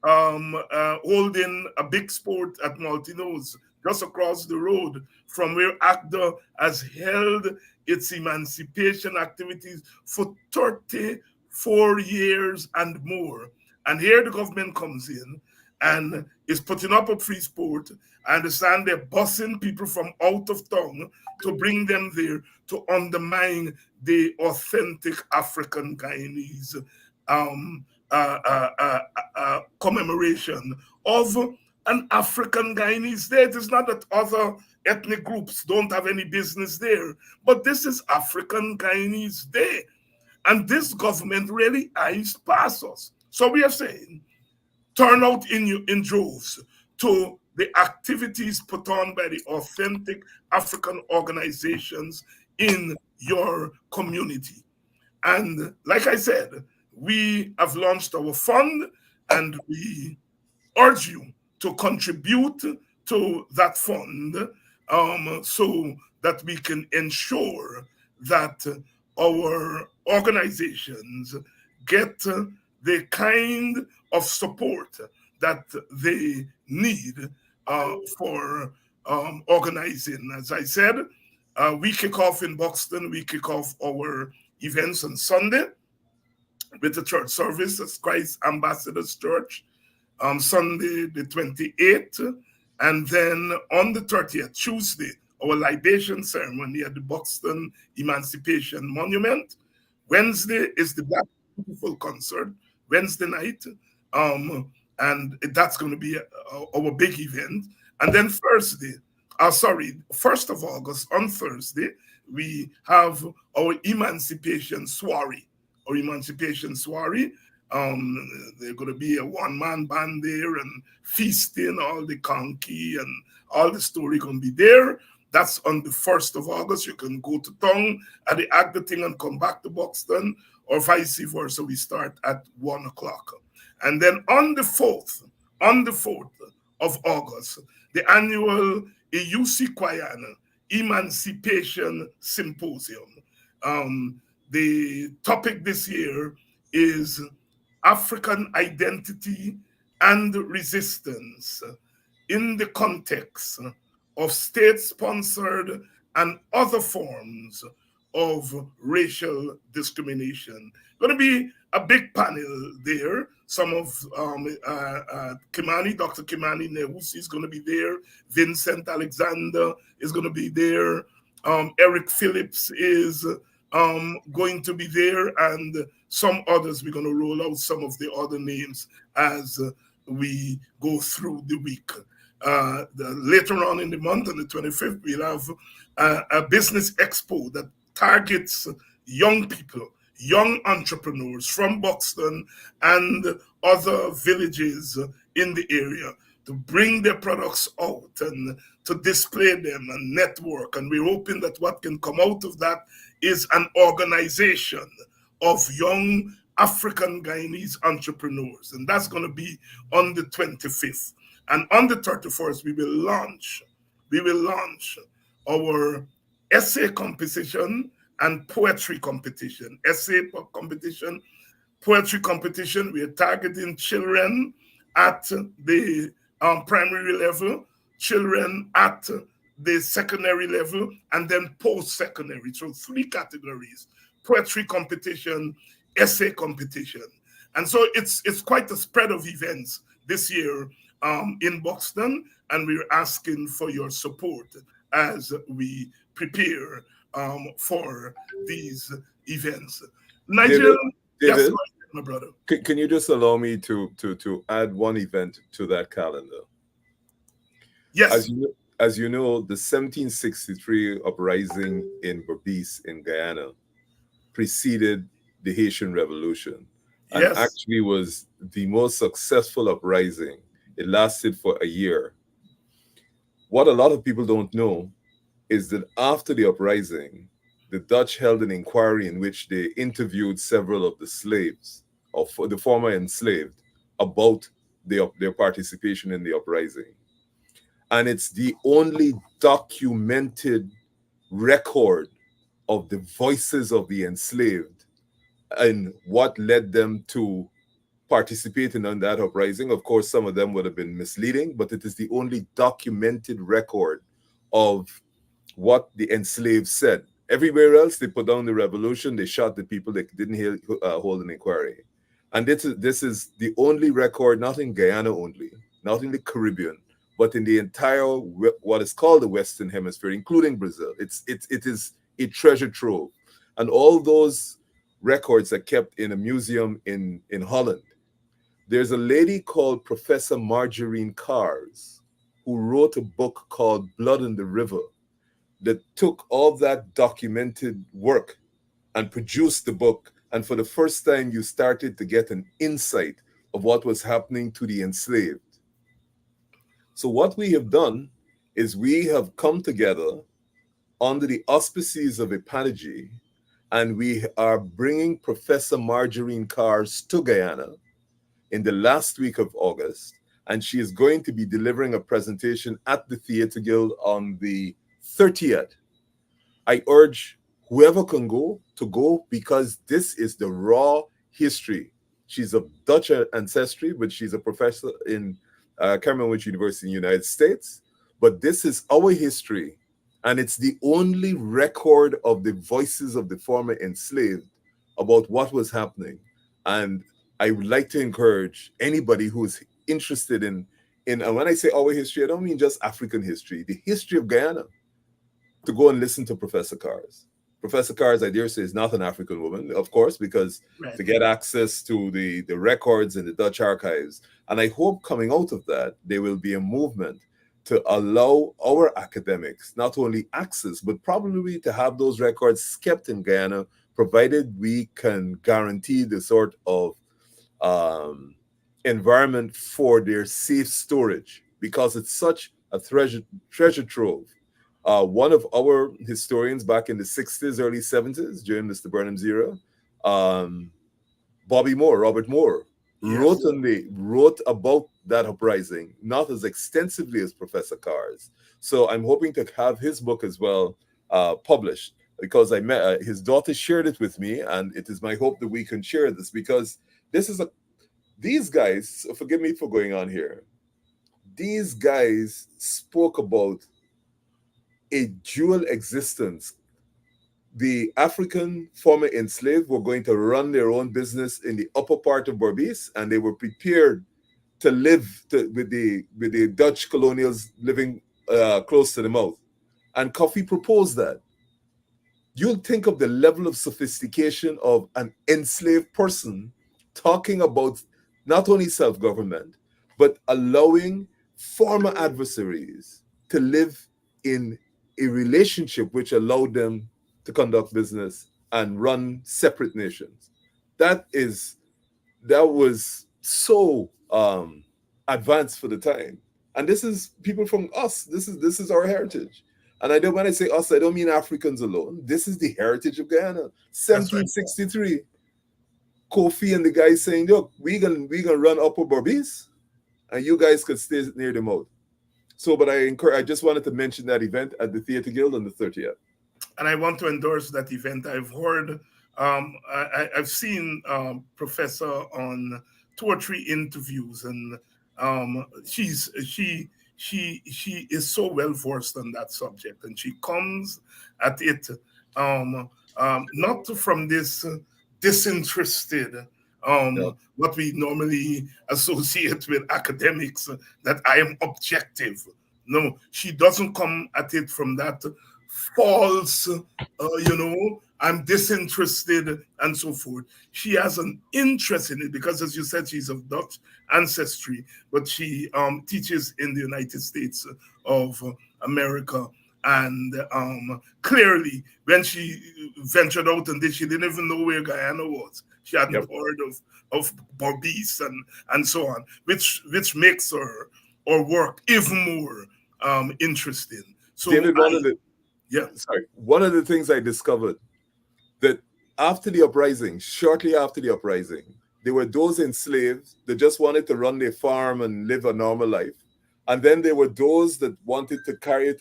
holding a big sport at Maltinos just across the road from where ACDA has held its emancipation activities for 34 years and more. And here the government comes in and is putting up a free sport. I understand they're busing people from out of town to bring them there to undermine the authentic African Guyanese um, commemoration of an African Guyanese Day. It is not that other ethnic groups don't have any business there, but this is African Guyanese Day. And this government really eyes past us. So we are saying, turn out in droves to the activities put on by the authentic African organizations in your community. And like I said, we have launched our fund, and we urge you to contribute to that fund, so that we can ensure that our organizations get the kind of support that they need for organizing. As I said, we kick off in Buxton, we kick off our events on Sunday with the church service at Christ Ambassadors Church, Sunday the 28th, and then on the 30th, Tuesday, our libation ceremony at the Buxton Emancipation Monument. Wednesday is the Black Beautiful concert, Wednesday night, and that's going to be our big event. And then Thursday, 1st of August, on Thursday, we have our Emancipation Soiree. Our Emancipation Soiree. There's going to be a one-man band there and feasting, all the conky and all the story going to be there. That's on the 1st of August. You can go to town at the Agda thing and come back to Buxton, or vice versa. We start at 1 o'clock. And then on the 4th of August, the annual EUC Kwayana Emancipation Symposium. The topic this year is African identity and resistance in the context of state-sponsored and other forms of racial discrimination. Going to be a big panel there. Some of Kimani, Dr. Kimani Nehus is going to be there. Vincent Alexander is going to be there. Eric Phillips is going to be there, and some others. We're going to roll out some of the other names as we go through the week. Later on in the month, on the 25th, we'll have a business expo that targets young people, young entrepreneurs from Buxton and other villages in the area to bring their products out and to display them and network. And we're hoping that what can come out of that is an organization of young African Guyanese entrepreneurs. And that's going to be on the 25th. And on the 31st, we will launch our essay competition and poetry competition. Essay competition, poetry competition. We are targeting children at the primary level, children at the secondary level, and then post-secondary. So three categories: poetry competition, essay competition. And so it's quite a spread of events this year in Boston, and we're asking for your support as we prepare for these events. Nigel, David, yes, David, go ahead, my brother. can you just allow me to add one event to that calendar? Yes, As you know, the 1763 uprising in Berbice in Guyana preceded the Haitian Revolution and yes, actually was the most successful uprising. It lasted for a year. What a lot of people don't know is that after the uprising, the Dutch held an inquiry in which they interviewed several of the slaves, of the former enslaved, about their participation in the uprising. And it's the only documented record of the voices of the enslaved and what led them to participate in that uprising. Of course, some of them would have been misleading, but it is the only documented record of what the enslaved said. Everywhere else, they put down the revolution, they shot the people, they didn't hold an inquiry. And this is the only record, not in Guyana only, not in the Caribbean, but in the entire what is called the Western Hemisphere, including Brazil. It is a treasure trove, and all those records are kept in a museum in Holland. There's a lady called Professor Margarine Cars who wrote a book called Blood in the River that took all that documented work and produced the book. And for the first time, you started to get an insight of what was happening to the enslaved. So, what we have done is we have come together under the auspices of Epanagy, and we are bringing Professor Margarine Cars to Guyana in the last week of August. And she is going to be delivering a presentation at the Theatre Guild on the 30th. I urge whoever can go to go because this is the raw history. She's of Dutch ancestry, but she's a professor in Cameron University in the United States. But this is our history, and it's the only record of the voices of the former enslaved about what was happening. And I would like to encourage anybody who's interested in and when I say our history, I don't mean just African history, the history of Guyana, to go and listen to Professor Cars. Professor Cars, I dare say, is not an African woman, of course, because right. to get access to the records in the Dutch archives. And I hope coming out of that, there will be a movement to allow our academics not only access, but probably to have those records kept in Guyana, provided we can guarantee the sort of um, environment for their safe storage, because it's such a treasure trove. One of our historians back in the 60s, early 70s, during Mr. Burnham's era, um, Robert Moore, Yes, wrote about that uprising, not as extensively as Professor Cars. So I'm hoping to have his book as well published, because I met his daughter shared it with me, and it is my hope that we can share this, because this is a these guys. Forgive me for going on here. These guys spoke about a dual existence. The African former enslaved were going to run their own business in the upper part of Berbice, and they were prepared to with the Dutch colonials living close to the mouth. And Coffee proposed that. You'll think of the level of sophistication of an enslaved person talking about not only self-government, but allowing former adversaries to live in a relationship which allowed them to conduct business and run separate nations. That is that was so advanced for the time. And this is people from us. This is our heritage. And I don't when I say us, I don't mean Africans alone. This is the heritage of Guyana. that's right. 1763. Kofi and the guys saying, look, we gonna run Upper Berbice and you guys could stay near the mouth. So, but I just wanted to mention that event at the Theatre Guild on the 30th. And I want to endorse that event. I've heard, I've seen Professor on 2 or 3 interviews, and she she is so well versed on that subject, and she comes at it not from this disinterested Yeah. what we normally associate with academics, that I am objective. No, she doesn't come at it from that false, I'm disinterested and so forth. She has an interest in it because, as you said, she's of Dutch ancestry, but she teaches in the United States of America. And clearly, when she ventured out and did, she didn't even know where Guyana was. She hadn't Yep. heard of Barbies and so on, which makes her work even more interesting. So David, yeah, one of the things I discovered that after the uprising, shortly after the uprising, there were those enslaved that just wanted to run their farm and live a normal life. And then there were those that wanted to carry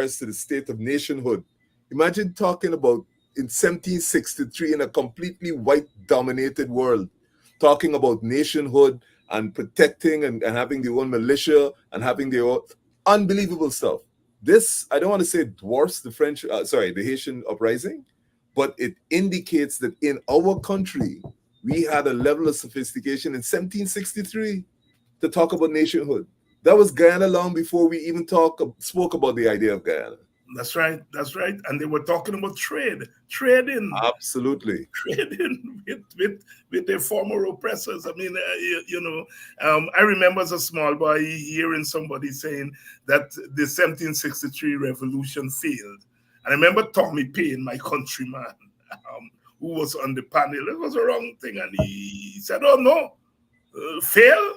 us to the state of nationhood. Imagine talking about in 1763 in a completely white dominated world, talking about nationhood and protecting and having their own militia and having their own unbelievable stuff. This, I don't want to say dwarfs the Haitian uprising, but it indicates that in our country, we had a level of sophistication in 1763 to talk about nationhood. That was Guyana long before we even spoke about the idea of Guyana. that's right. That's right. And they were talking about trading Absolutely. trading with their former oppressors. I mean, I remember as a small boy hearing somebody saying that the 1763 revolution failed. And I remember Tommy Payne, my countryman, who was on the panel. It was a wrong thing, and he said, "Oh no, fail."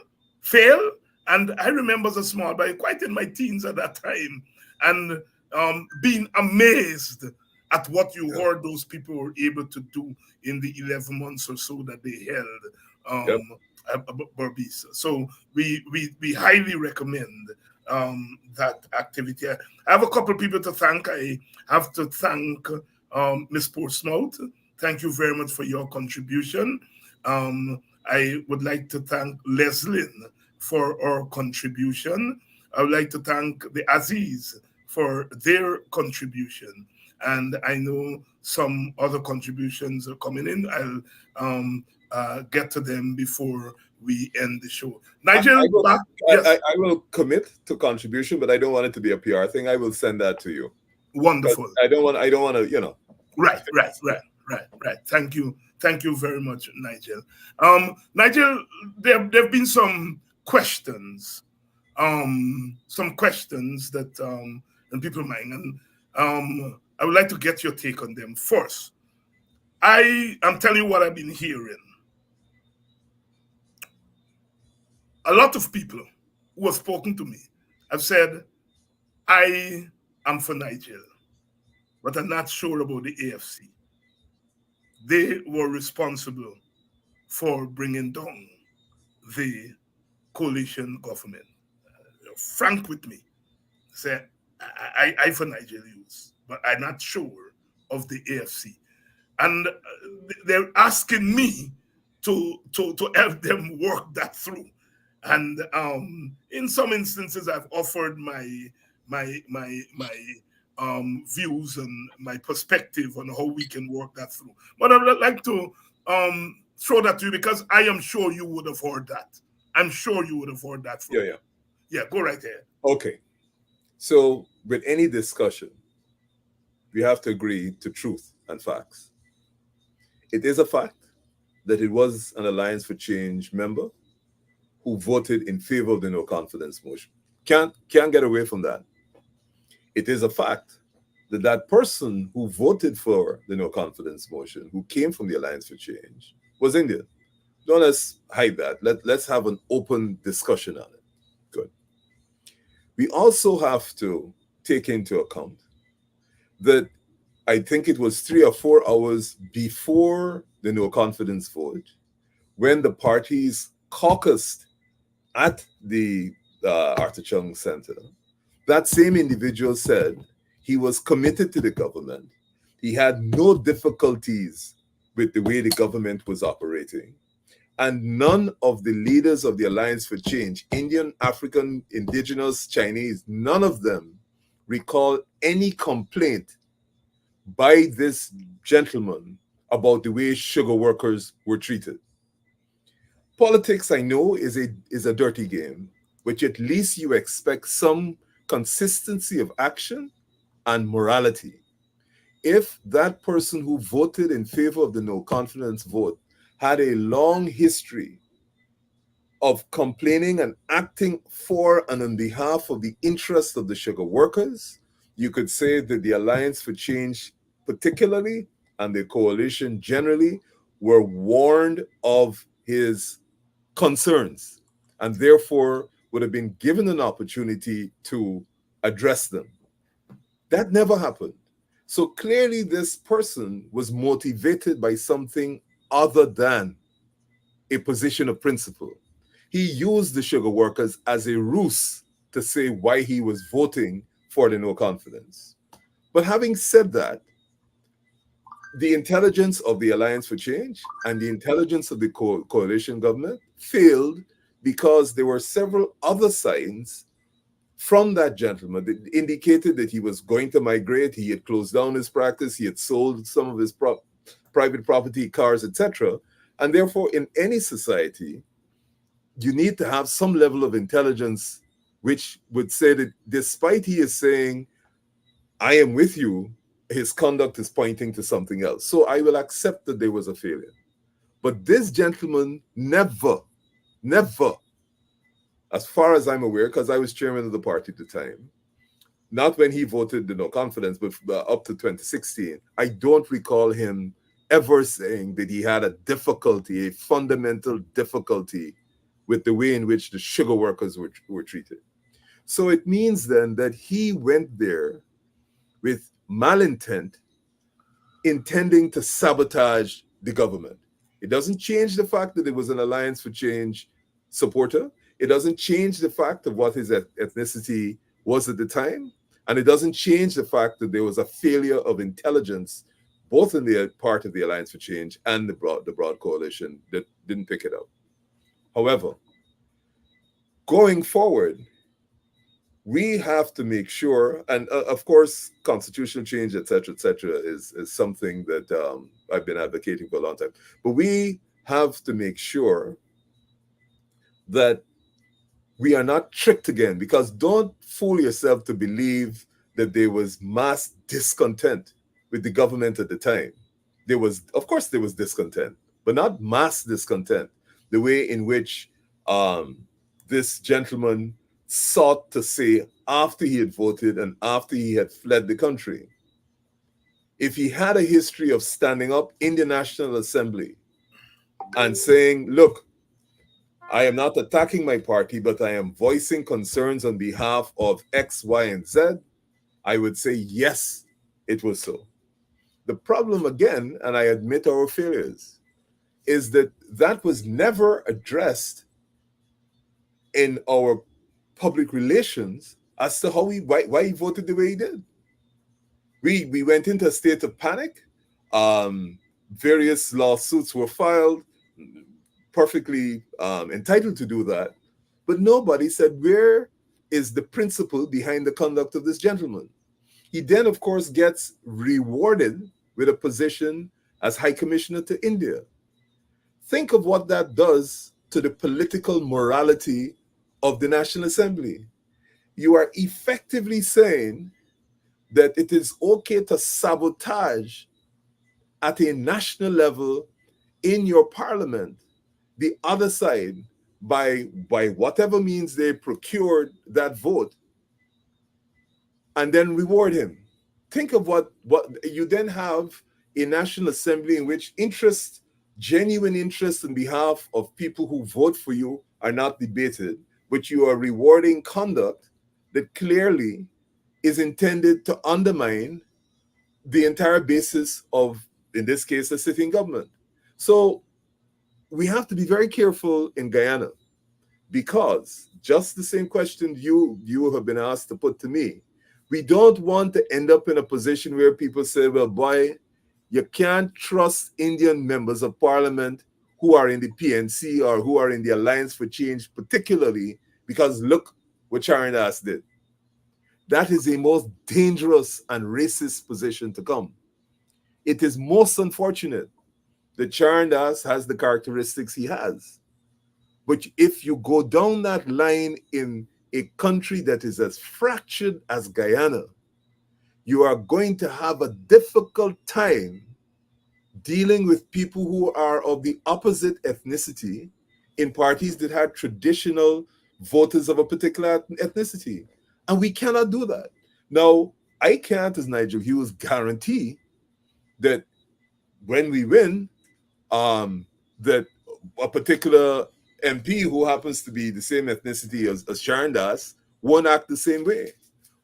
And I remember as a small boy, quite in my teens at that time, and being amazed at what you heard those people were able to do in the 11 months or so that they held Yep. Berbice. So we highly recommend that activity. I have a couple of people to thank. I have to thank Ms. Portsmouth. Thank you very much for your contribution. I would like to thank Leslyn for her contribution. I would like to thank the Aziz for their contribution. And I know some other contributions are coming in. I'll get to them before we end the show. Nigel, yes. I will commit to contribution, but I don't want it to be a PR thing. I will send that to you. Wonderful. I don't want to, Right. Thank you very much, Nigel. Nigel, there have been some questions that in people's mind, and I would like to get your take on them. First, I am telling you what I've been hearing. A lot of people who have spoken to me have said, I am for Nigel, but I'm not sure about the AFC. They were responsible for bringing down the coalition government. Frank with me, say, I for Nigel Hughes, but I'm not sure of the AFC. And they're asking me to help them work that through. And in some instances, I've offered my views and my perspective on how we can work that through. But I would like to throw that to you because I am sure you would have heard that. I'm sure you would have heard that from Yeah. Yeah, go right ahead. Okay. So with any discussion, we have to agree to truth and facts. It is a fact that it was an Alliance for Change member who voted in favor of the no confidence motion. Can't get away from that. It is a fact that that person who voted for the no confidence motion, who came from the Alliance for Change, was Indian. Don't let's hide that. Let's have an open discussion on it. Good. We also have to take into account that I think it was 3 or 4 hours before the no confidence vote, when the parties caucused at the Arthur Chung Center, that same individual said he was committed to the government. He had no difficulties with the way the government was operating. And none of the leaders of the Alliance for Change, Indian, African, indigenous, Chinese, none of them recall any complaint by this gentleman about the way sugar workers were treated. Politics, I know, is a dirty game, which at least you expect some consistency of action and morality. If that person who voted in favor of the no confidence vote had a long history of complaining and acting for and on behalf of the interests of the sugar workers, you could say that the Alliance for Change, particularly, and the coalition generally, were warned of his concerns and therefore would have been given an opportunity to address them. That never happened. So clearly, this person was motivated by something other than a position of principle. He used the sugar workers as a ruse to say why he was voting for the no confidence. But having said that, the intelligence of the Alliance for Change and the intelligence of the coalition government failed because there were several other signs from that gentleman that indicated that he was going to migrate. He had closed down his practice. He had sold some of his private property, cars, etc. And therefore, in any society, you need to have some level of intelligence which would say that despite he is saying, I am with you, his conduct is pointing to something else. So I will accept that there was a failure. But this gentleman never, as far as I'm aware, because I was chairman of the party at the time, not when he voted the no confidence, but up to 2016, I don't recall him ever saying that he had a difficulty, a fundamental difficulty with the way in which the sugar workers were treated. So it means then that he went there with malintent, intending to sabotage the government. It doesn't change the fact that it was an Alliance for Change supporter. It doesn't change the fact of what his ethnicity was at the time. And it doesn't change the fact that there was a failure of intelligence, both in the part of the Alliance for Change and the broad coalition that didn't pick it up. However, going forward, we have to make sure, and of course, constitutional change, et cetera, is something that I've been advocating for a long time. But we have to make sure that we are not tricked again, because don't fool yourself to believe that there was mass discontent with the government at the time. There was, of course, there was discontent, but not mass discontent, the way in which this gentleman sought to say after he had voted and after he had fled the country. If he had a history of standing up in the National Assembly and saying, look, I am not attacking my party, but I am voicing concerns on behalf of X, Y, and Z, I would say, yes, it was so. The problem, again, and I admit our failures, is that that was never addressed in our public relations as to how why he voted the way he did. We went into a state of panic. Various lawsuits were filed, perfectly entitled to do that. But nobody said, where is the principle behind the conduct of this gentleman? He then, of course, gets rewarded with a position as High Commissioner to India. Think of what that does to the political morality of the National Assembly. You are effectively saying that it is okay to sabotage at a national level in your parliament the other side by whatever means they procured that vote, and then reward him. Think of what you then have a National Assembly in which genuine interest on behalf of people who vote for you are not debated, but you are rewarding conduct that clearly is intended to undermine the entire basis of, in this case, the sitting government. So we have to be very careful in Guyana, because just the same question you have been asked to put to me, we don't want to end up in a position where people say, well, boy, you can't trust Indian members of parliament who are in the PNC or who are in the Alliance for Change, particularly because look what Charandas did. That is a most dangerous and racist position to come. It is most unfortunate that Charandas has the characteristics he has. But if you go down that line in a country that is as fractured as Guyana, you are going to have a difficult time dealing with people who are of the opposite ethnicity in parties that had traditional voters of a particular ethnicity. And we cannot do that. Now, I can't, as Nigel Hughes, guarantee that when we win, that a particular MP who happens to be the same ethnicity as Sharon Das won't act the same way.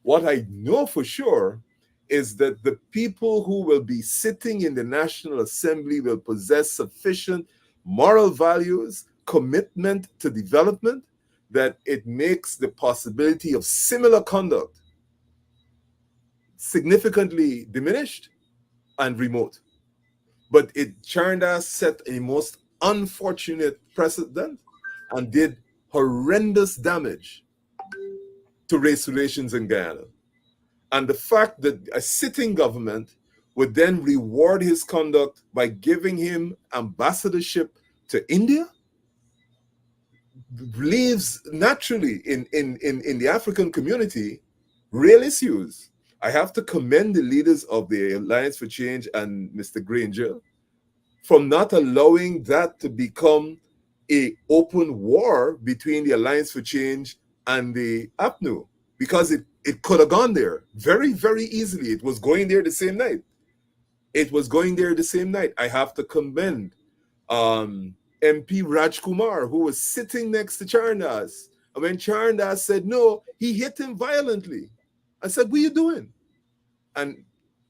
What I know for sure is that the people who will be sitting in the National Assembly will possess sufficient moral values, commitment to development, that it makes the possibility of similar conduct significantly diminished and remote. But Chandas set a most unfortunate precedent and did horrendous damage to race relations in Guyana. And the fact that a sitting government would then reward his conduct by giving him ambassadorship to India leaves naturally in the African community real issues. I have to commend the leaders of the Alliance for Change and Mr. Granger from not allowing that to become a open war between the Alliance for Change and the APNU, because it could have gone there very, very easily. It was going there the same night. I have to commend MP Rajkumar, who was sitting next to Charandas. And when Charandas said no, he hit him violently. I said, what are you doing? And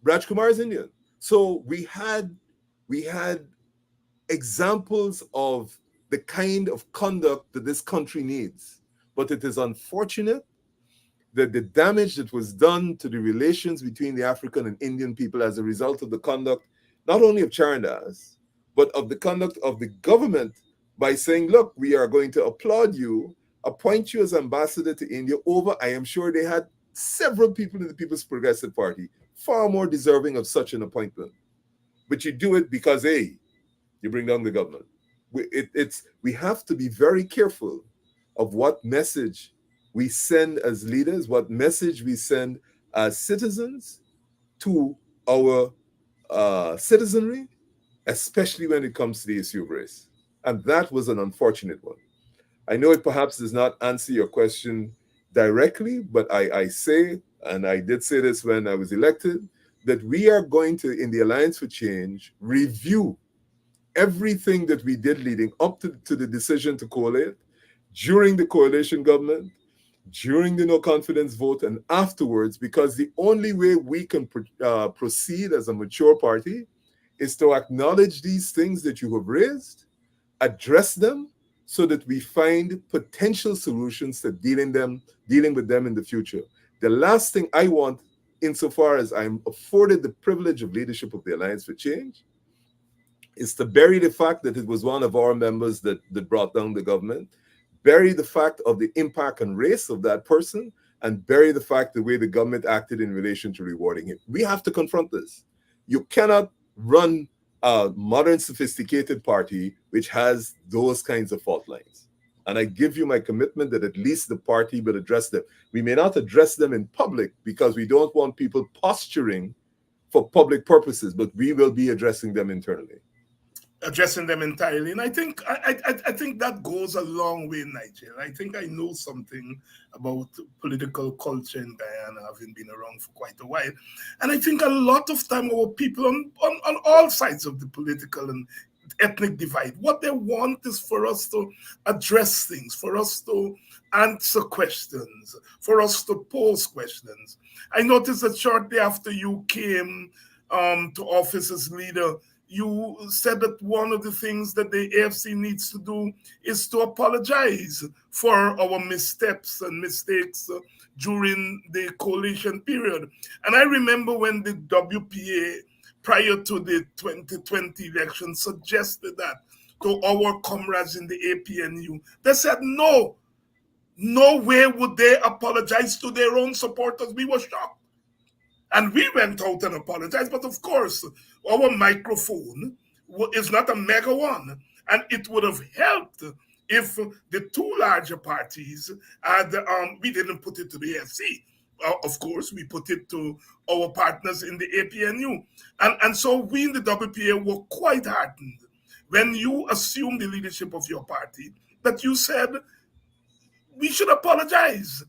Rajkumar is Indian. So we had examples of the kind of conduct that this country needs. But it is unfortunate that the damage that was done to the relations between the African and Indian people as a result of the conduct, not only of Charandas, but of the conduct of the government by saying, look, we are going to applaud you, appoint you as ambassador to India over, I am sure they had several people in the People's Progressive Party far more deserving of such an appointment. But you do it because, A, you bring down the government. We have to be very careful of what message we send as leaders, what message we send as citizens to our citizenry, especially when it comes to the issue of race. And that was an unfortunate one. I know it perhaps does not answer your question directly, but I say, and I did say this when I was elected, that we are going to, in the Alliance for Change, review everything that we did leading up to the decision to coalesce, during the coalition government, during the no confidence vote, and afterwards, because the only way we can proceed as a mature party is to acknowledge these things that you have raised, address them, so that we find potential solutions to dealing with them in the future. The last thing I want, insofar as I'm afforded the privilege of leadership of the Alliance for Change, is to bury the fact that it was one of our members that brought down the government, bury the fact of the impact on race of that person, and bury the fact the way the government acted in relation to rewarding him. We have to confront this. You cannot run a modern, sophisticated party which has those kinds of fault lines. And I give you my commitment that at least the party will address them. We may not address them in public because we don't want people posturing for public purposes, but we will be addressing them internally. Addressing them entirely. And I think that goes a long way, Nigel. I think I know something about political culture in Guyana, having been around for quite a while. And I think a lot of time our people on all sides of the political and ethnic divide, what they want is for us to address things, for us to answer questions, for us to pose questions. I noticed that shortly after you came to office as leader, you said that one of the things that the AFC needs to do is to apologize for our missteps and mistakes during the coalition period. And I remember when the WPA, prior to the 2020 election, suggested that to our comrades in the APNU. They said no, no way would they apologize to their own supporters. We were shocked. And we went out and apologized. But of course, our microphone is not a mega one. And it would have helped if the two larger parties had, we didn't put it to the AFC. Of course, we put it to our partners in the APNU. And so we in the WPA were quite heartened when you assumed the leadership of your party that you said we should apologize.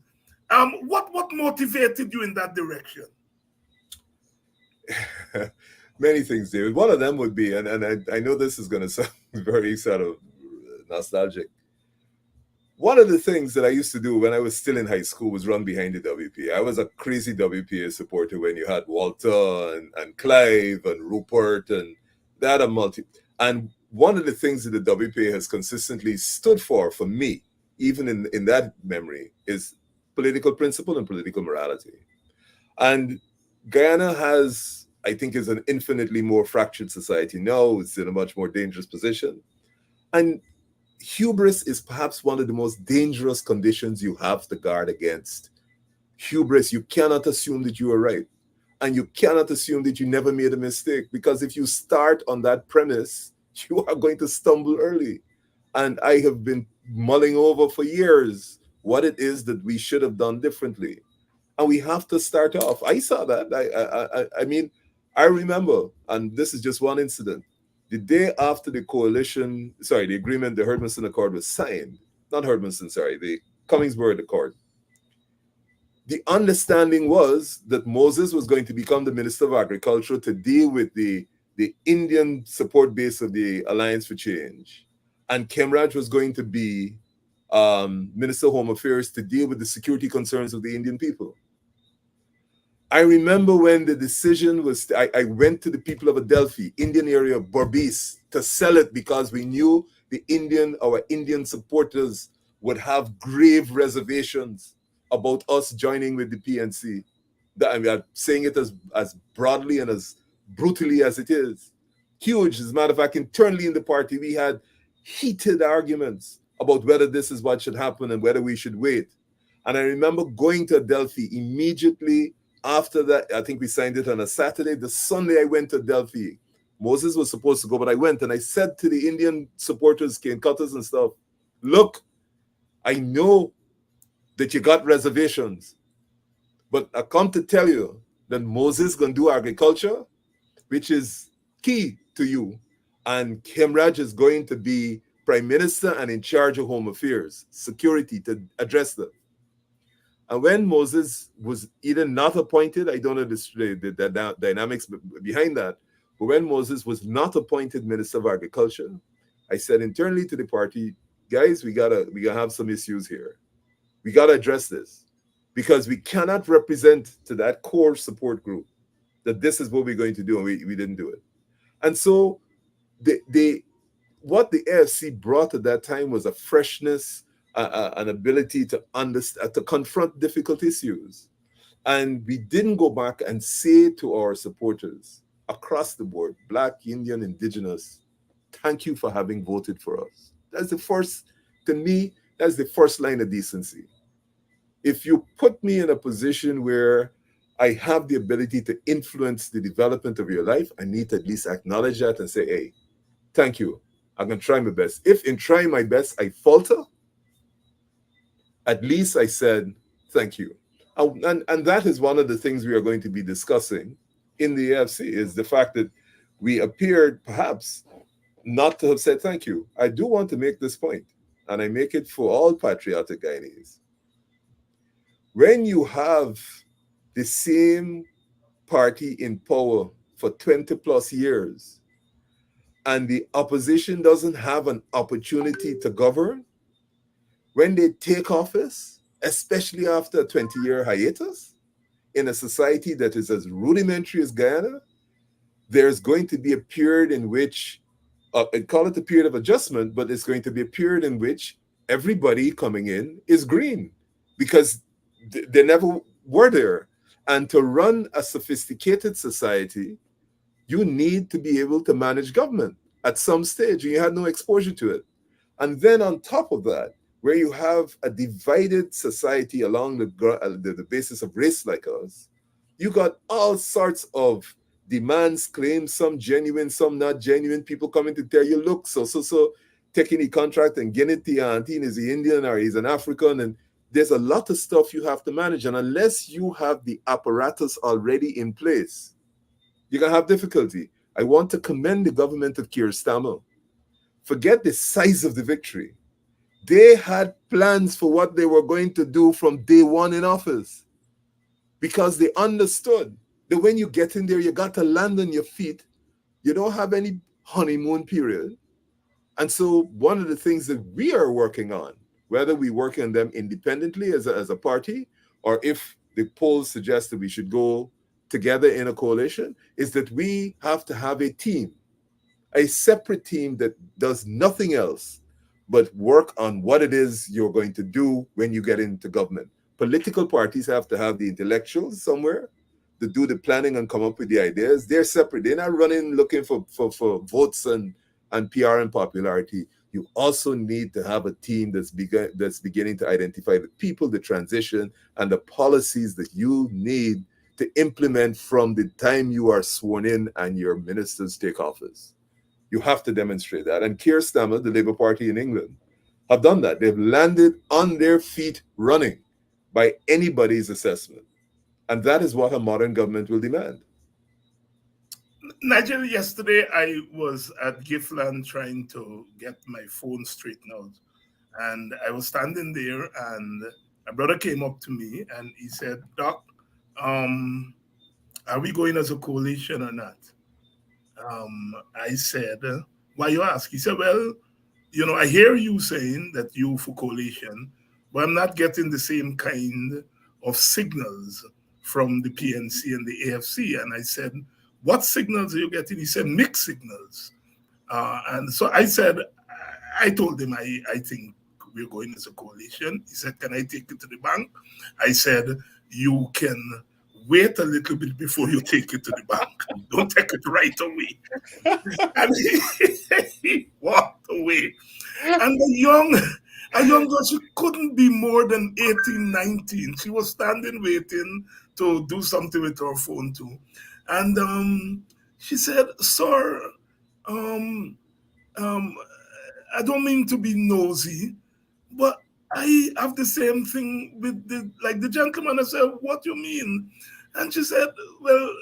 What motivated you in that direction? Many things, David. One of them would be, and I know this is going to sound very sort of nostalgic. One of the things that I used to do when I was still in high school was run behind the WPA. I was a crazy WPA supporter when you had Walter and Clive and Rupert and that a multi. And one of the things that the WPA has consistently stood for me, even in that memory, is political principle and political morality. And Guyana has, I think, is an infinitely more fractured society now. It's in a much more dangerous position. And hubris is perhaps one of the most dangerous conditions you have to guard against. Hubris, you cannot assume that you are right. And you cannot assume that you never made a mistake, because if you start on that premise, you are going to stumble early. And I have been mulling over for years what it is that we should have done differently. And we have to start off. I saw that. I mean, I remember, and this is just one incident. The day after the agreement, the Herdmanson Accord was signed, not Herdmanson, sorry, the Cummingsburg Accord. The understanding was that Moses was going to become the Minister of Agriculture to deal with the Indian support base of the Alliance for Change. And Kemraj was going to be Minister of Home Affairs to deal with the security concerns of the Indian people. I remember when the decision was, I went to the people of Adelphi, Indian area of Berbice, to sell it because we knew our Indian supporters would have grave reservations about us joining with the PNC. I'm saying it as broadly and as brutally as it is. Huge. As a matter of fact, internally in the party, we had heated arguments about whether this is what should happen and whether we should wait. And I remember going to Adelphi immediately after that. I think we signed it on a Saturday. The Sunday I went to Adelphi. Moses was supposed to go, but I went and I said to the Indian supporters, cane cutters and stuff, look, I know that you got reservations, but I come to tell you that Moses gonna do agriculture, which is key to you, and Kemraj is going to be prime minister and in charge of home affairs, security, to address them. And when Moses was either not appointed, I don't know the dynamics behind that, but when Moses was not appointed Minister of Agriculture, I said internally to the party, guys, we gotta have some issues here. We gotta address this, because we cannot represent to that core support group that this is what we're going to do, and we didn't do it. And so what the AFC brought at that time was a freshness, an ability to understand, to confront difficult issues. And we didn't go back and say to our supporters across the board, Black, Indian, Indigenous, thank you for having voted for us. That's the first, to me, that's the first line of decency. If you put me in a position where I have the ability to influence the development of your life, I need to at least acknowledge that and say, hey, thank you. I'm going to try my best. If in trying my best I falter, at least I said thank you. And that is one of the things we are going to be discussing in the AFC, is the fact that we appeared perhaps not to have said thank you. I do want to make this point, and I make it for all patriotic Guyanese. When you have the same party in power for 20 plus years, and the opposition doesn't have an opportunity to govern, when they take office, especially after a 20-year hiatus, in a society that is as rudimentary as Guyana, there's going to be a period in which, I call it a period of adjustment, but it's going to be a period in which everybody coming in is green, because they never were there. And to run a sophisticated society, you need to be able to manage government. at some stage and you had no exposure to it. And then on top of that, where you have a divided society along the basis of race like us, you got all sorts of demands, claims, some genuine, some not genuine, people coming to tell you, look, so, taking the contract and getting it to your auntie, and is he Indian or he's an African, and there's a lot of stuff you have to manage. And unless you have the apparatus already in place, you're going to have difficulty. I want to commend the government of Keir Starmer. Forget the size of the victory. They had plans for what they were going to do from day one in office because they understood that when you get in there, you got to land on your feet. You don't have any honeymoon period. And so one of the things that we are working on, whether we work on them independently as a party, or if the polls suggest that we should go together in a coalition, is that we have to have a team, a separate team that does nothing else but work on what it is you're going to do when you get into government. Political parties have to have the intellectuals somewhere to do the planning and come up with the ideas. They're separate. They're not running looking for votes and PR and popularity. You also need to have a team that's beginning to identify the people, the transition, and the policies that you need to implement from the time you are sworn in and your ministers take office. You have to demonstrate that. And Keir Starmer, the Labour Party in England, have done that. They've landed on their feet running by anybody's assessment. And that is what a modern government will demand. Nigel, yesterday I was at Giftland trying to get my phone straightened out. And I was standing there, and a brother came up to me and he said, Doc, are we going as a coalition or not? I said, why you ask? He said, well, I hear you saying that you for coalition, but I'm not getting the same kind of signals from the PNC and the AFC. And I said, what signals are you getting? He said, mixed signals. And so I told him, I think we're going as a coalition. He said, can I take it to the bank? I said, you can wait a little bit before you take it to the bank. Don't take it right away. And he walked away. And a young girl, she couldn't be more than 18, 19. She was standing waiting to do something with her phone too. And she said, sir, I don't mean to be nosy, but I have the same thing with the gentleman. I said, what do you mean? And she said, well,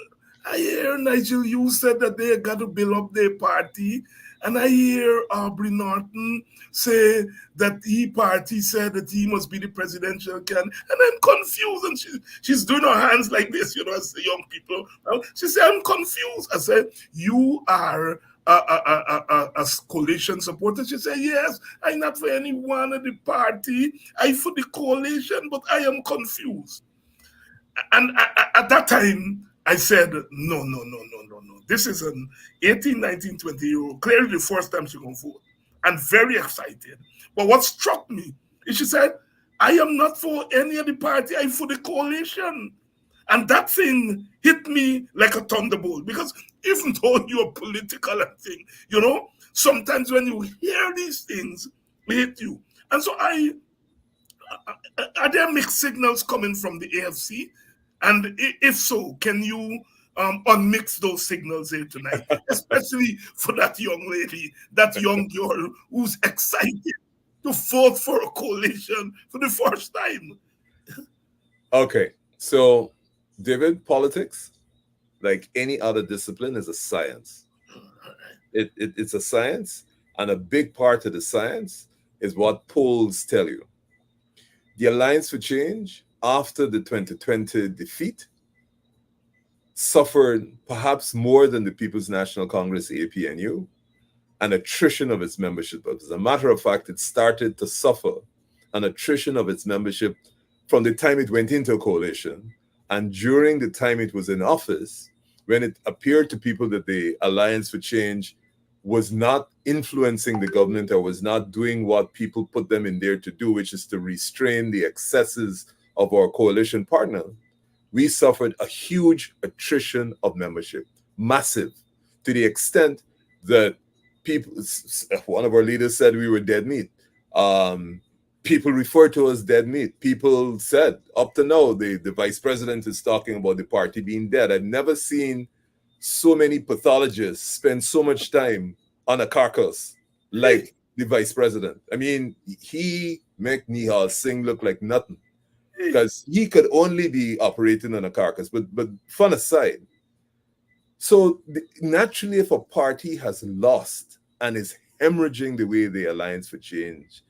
I hear Nigel Hughes said that they got to build up their party. And I hear Aubrey Norton say that party said that he must be the presidential candidate. And I'm confused. And she's doing her hands like this, as the young people. She said, I'm confused. I said, you are a coalition supporter? She said, yes, I'm not for any one of the party. I for the coalition, but I am confused. And at that time, I said, no. This is an 18, 19, 20-year-old, clearly the first time she's going to vote, and very excited. But what struck me is she said, I am not for any of the party, I'm for the coalition. And that thing hit me like a thunderbolt, because even though you're political and thing, sometimes when you hear these things, it hit you. And so are there mixed signals coming from the AFC? And if so, can you unmix those signals here tonight, especially for that young lady, that young girl who's excited to vote for a coalition for the first time? Okay, so David, politics, like any other discipline, is a science. It's a science, and a big part of the science is what polls tell you. The Alliance for Change, after the 2020 defeat, suffered perhaps more than the People's National Congress, APNU, an attrition of its membership. As a matter of fact, it started to suffer an attrition of its membership from the time it went into a coalition and during the time it was in office, when it appeared to people that the Alliance for Change was not influencing the government or was not doing what people put them in there to do, which is to restrain the excesses of our coalition partner. We suffered a huge attrition of membership, massive, to the extent that people, one of our leaders said we were dead meat. Um, People refer to us dead meat. People said up to now the vice president is talking about the party being dead. I've never seen so many pathologists spend so much time on a carcass Hey, like the vice president. I mean, he make Nihal Singh look like nothing hey. because he could only be operating on a carcass. But fun aside, so naturally, if a party has lost and is hemorrhaging the way the Alliance for Change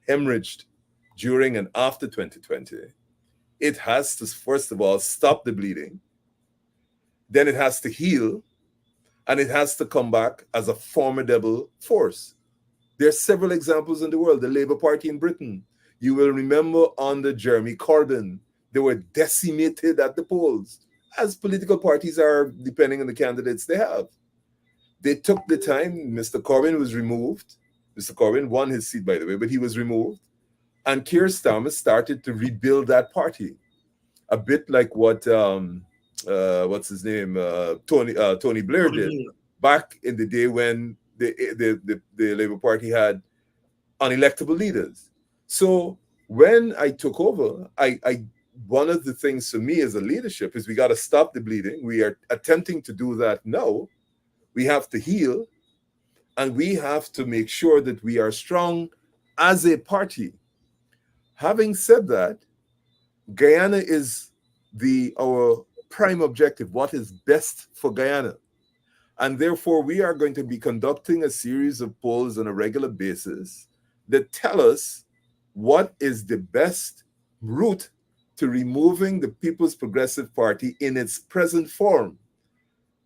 hemorrhaged during and after 2020, it has to first of all stop the bleeding, then it has to heal, and it has to come back as a formidable force. There are several examples in the world. The Labour Party in Britain, you will remember under Jeremy Corbyn, they were decimated at the polls, as political parties are, depending on the candidates they have. They took the time. Mr. Corbyn was removed. Mr. Corbyn won his seat, by the way, but he was removed. And Keir Starmer started to rebuild that party, a bit like what what's his name, Tony Blair Tony did Blair. back in the day when the Labour Party had unelectable leaders. So when I took over, I one of the things for me as a leadership is we got to stop the bleeding. We are attempting to do that now. We have to heal, and we have to make sure that we are strong as a party. Having said that, Guyana is our prime objective. What is best for Guyana? And therefore, we are going to be conducting a series of polls on a regular basis that tell us what is the best route to removing the People's Progressive Party in its present form.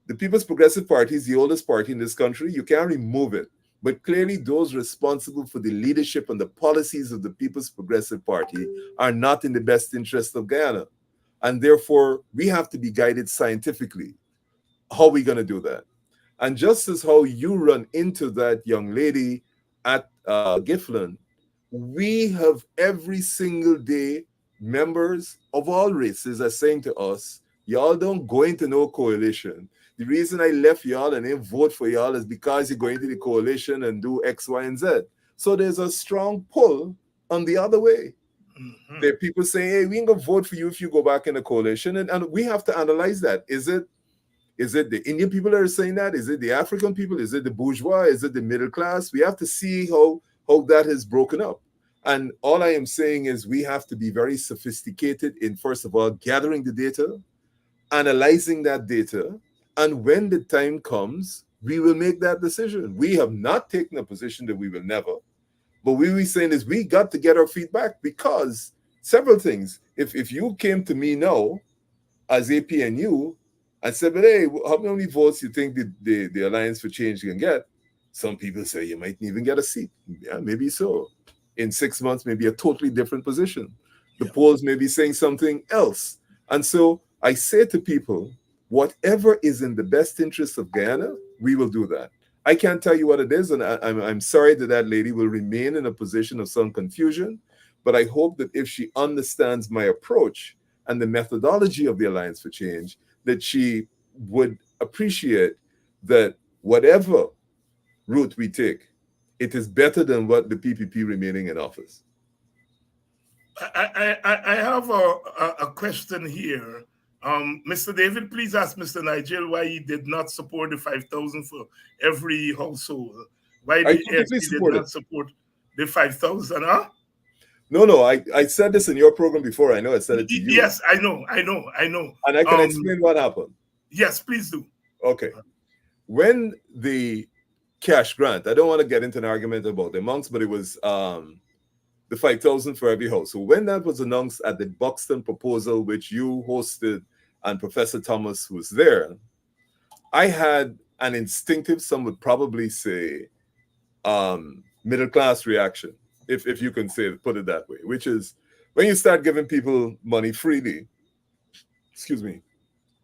The People's Progressive Party is the oldest party in this country. You can't remove it. But clearly, those responsible for the leadership and the policies of the People's Progressive Party are not in the best interest of Guyana. And therefore, we have to be guided scientifically. How are we going to do that? And just as how you run into that young lady at Giffland, we have every single day members of all races are saying to us, y'all don't go into no coalition. The reason I left y'all and didn't vote for y'all is because you're going to the coalition and do X, Y, and Z. So there's a strong pull on the other way. Mm-hmm. There are people saying, hey, we ain't going to vote for you if you go back in the coalition. And we have to analyze that. Is it the Indian people that are saying that? Is it the African people? Is it the bourgeois? Is it the middle class? We have to see how that is broken up. And all I am saying is we have to be very sophisticated in, first of all, gathering the data, analyzing that data, and when the time comes, we will make that decision. We have not taken a position that we will never. But what we're saying is we got to get our feedback because several things. If you came to me now as APNU and said, but hey, how many votes you think the Alliance for Change can get? Some people say you might even get a seat. Yeah, maybe so. In 6 months, maybe a totally different position. The polls may be saying something else. And so I say to people, whatever is in the best interest of Guyana, we will do that. I can't tell you what it is, and I'm sorry that lady will remain in a position of some confusion, but I hope that if she understands my approach and the methodology of the Alliance for Change, that she would appreciate that whatever route we take, it is better than what the PPP remaining in office. I have a question here. Mr. David, please ask Mr. Nigel why he did not support the 5,000 for every household. Why the ASP did not support the 5,000, huh? No, I said this in your program before. I know I said it to you. Yes, I know. And I can explain what happened. Yes, please do. Okay. When the cash grant, I don't want to get into an argument about the amounts, but it was the 5,000 for every house. So when that was announced at the Buxton proposal, which you hosted and Professor Thomas was there, I had an instinctive, some would probably say, middle class reaction, if you can put it that way, which is when you start giving people money freely,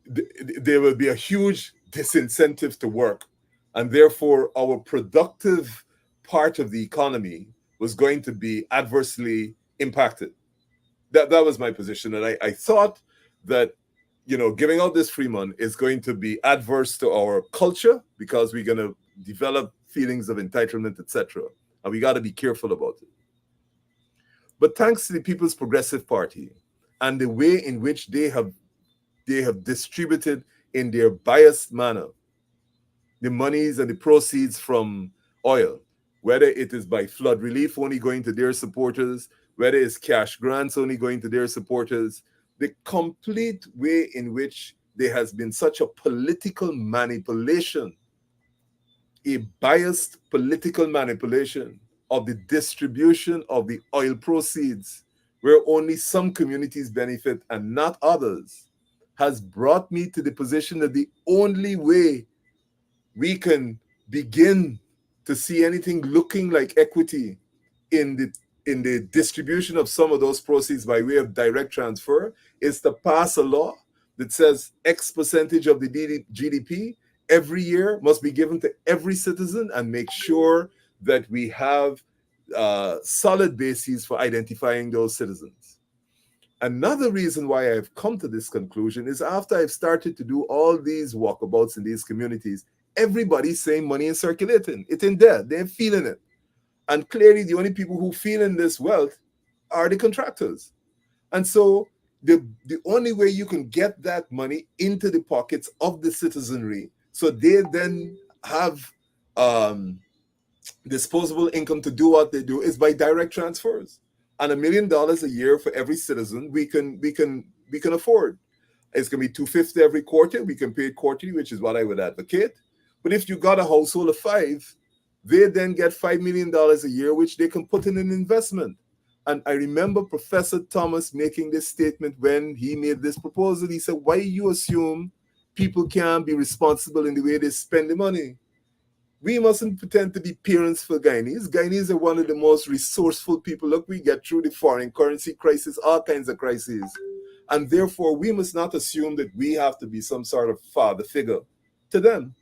there will be a huge disincentive to work. And therefore, our productive part of the economy was going to be adversely impacted. That was my position. And I thought that, giving out this free money is going to be adverse to our culture because we're going to develop feelings of entitlement, etc. And we got to be careful about it. But thanks to the People's Progressive Party and the way in which they have distributed in their biased manner the monies and the proceeds from oil, whether it is by flood relief only going to their supporters, whether it's cash grants only going to their supporters, the complete way in which there has been such a political manipulation, a biased political manipulation of the distribution of the oil proceeds, where only some communities benefit and not others, has brought me to the position that the only way we can begin to see anything looking like equity in the distribution of some of those proceeds by way of direct transfer is to pass a law that says X percentage of the GDP every year must be given to every citizen, and make sure that we have solid bases for identifying those citizens. Another reason why I've come to this conclusion is after I've started to do all these walkabouts in these communities, everybody's saying money is circulating. It's in there. They're feeling it. And clearly the only people who feel in this wealth are the contractors. And so the only way you can get that money into the pockets of the citizenry, so they then have disposable income to do what they do, is by direct transfers. And $1 million a year for every citizen we can afford. It's gonna be $250 every quarter. We can pay it quarterly, which is what I would advocate. But if you got a household of 5, they then get $5 million a year, which they can put in an investment. And I remember Professor Thomas making this statement when he made this proposal. He said, why you assume people can't be responsible in the way they spend the money? We mustn't pretend to be parents for Guyanese. Guyanese are one of the most resourceful people. Look, we get through the foreign currency crisis, all kinds of crises. And therefore, we must not assume that we have to be some sort of father figure to them.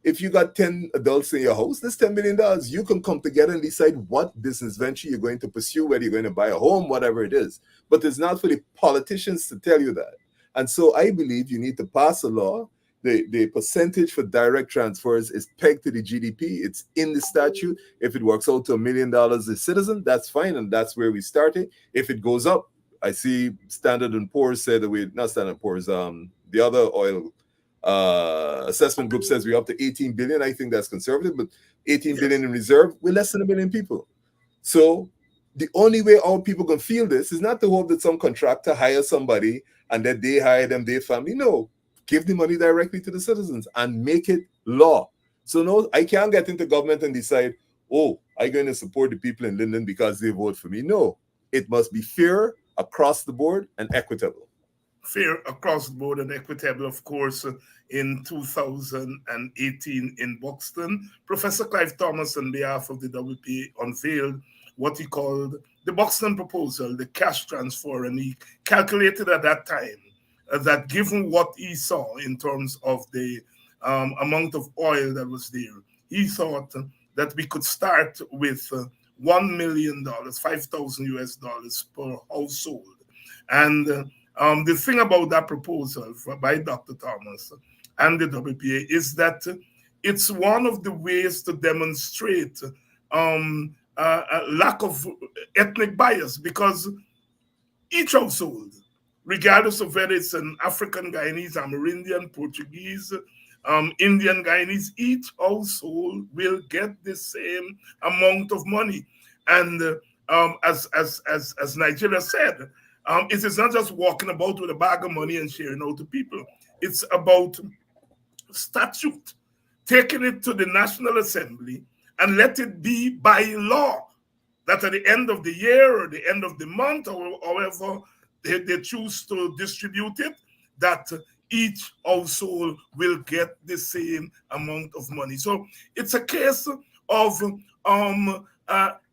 If you got 10 adults in your house, that's $10 million. You can come together and decide what business venture you're going to pursue, whether you're going to buy a home, whatever it is. But it's not for the politicians to tell you that. And so I believe you need to pass a law. The percentage for direct transfers is pegged to the GDP. It's in the statute. If it works out to $1 million a citizen, that's fine. And that's where we started. If it goes up, I see Standard & Poor's said that not Standard & Poor's, the other oil assessment group says we're up to 18 billion. I think that's conservative, but 18 billion in reserve, we're less than 1 million people. So the only way all people can feel this is not to hope that some contractor hires somebody and that they hire them, their family. No, give the money directly to the citizens and make it law. So no, I can't get into government and decide, oh, I'm going to support the people in Linden because they vote for me. No, it must be fair across the board and equitable. Fair across the board and equitable, of course. In 2018 in Buxton, Professor Clive Thomas, on behalf of the WPA, unveiled what he called the Buxton proposal, the cash transfer, and he calculated at that time that given what he saw in terms of the amount of oil that was there, he thought that we could start with $1 million, 5,000 US dollars per household. And the thing about that proposal by Dr. Thomas and the WPA is that it's one of the ways to demonstrate a lack of ethnic bias, because each household, regardless of whether it's an African Guyanese, Amerindian, Portuguese, Indian Guyanese, each household will get the same amount of money. And as Nigeria said, it is not just walking about with a bag of money and sharing out to people. It's about statute, taking it to the National Assembly and let it be by law that at the end of the year or the end of the month or however they choose to distribute it, that each household will get the same amount of money. So it's a case of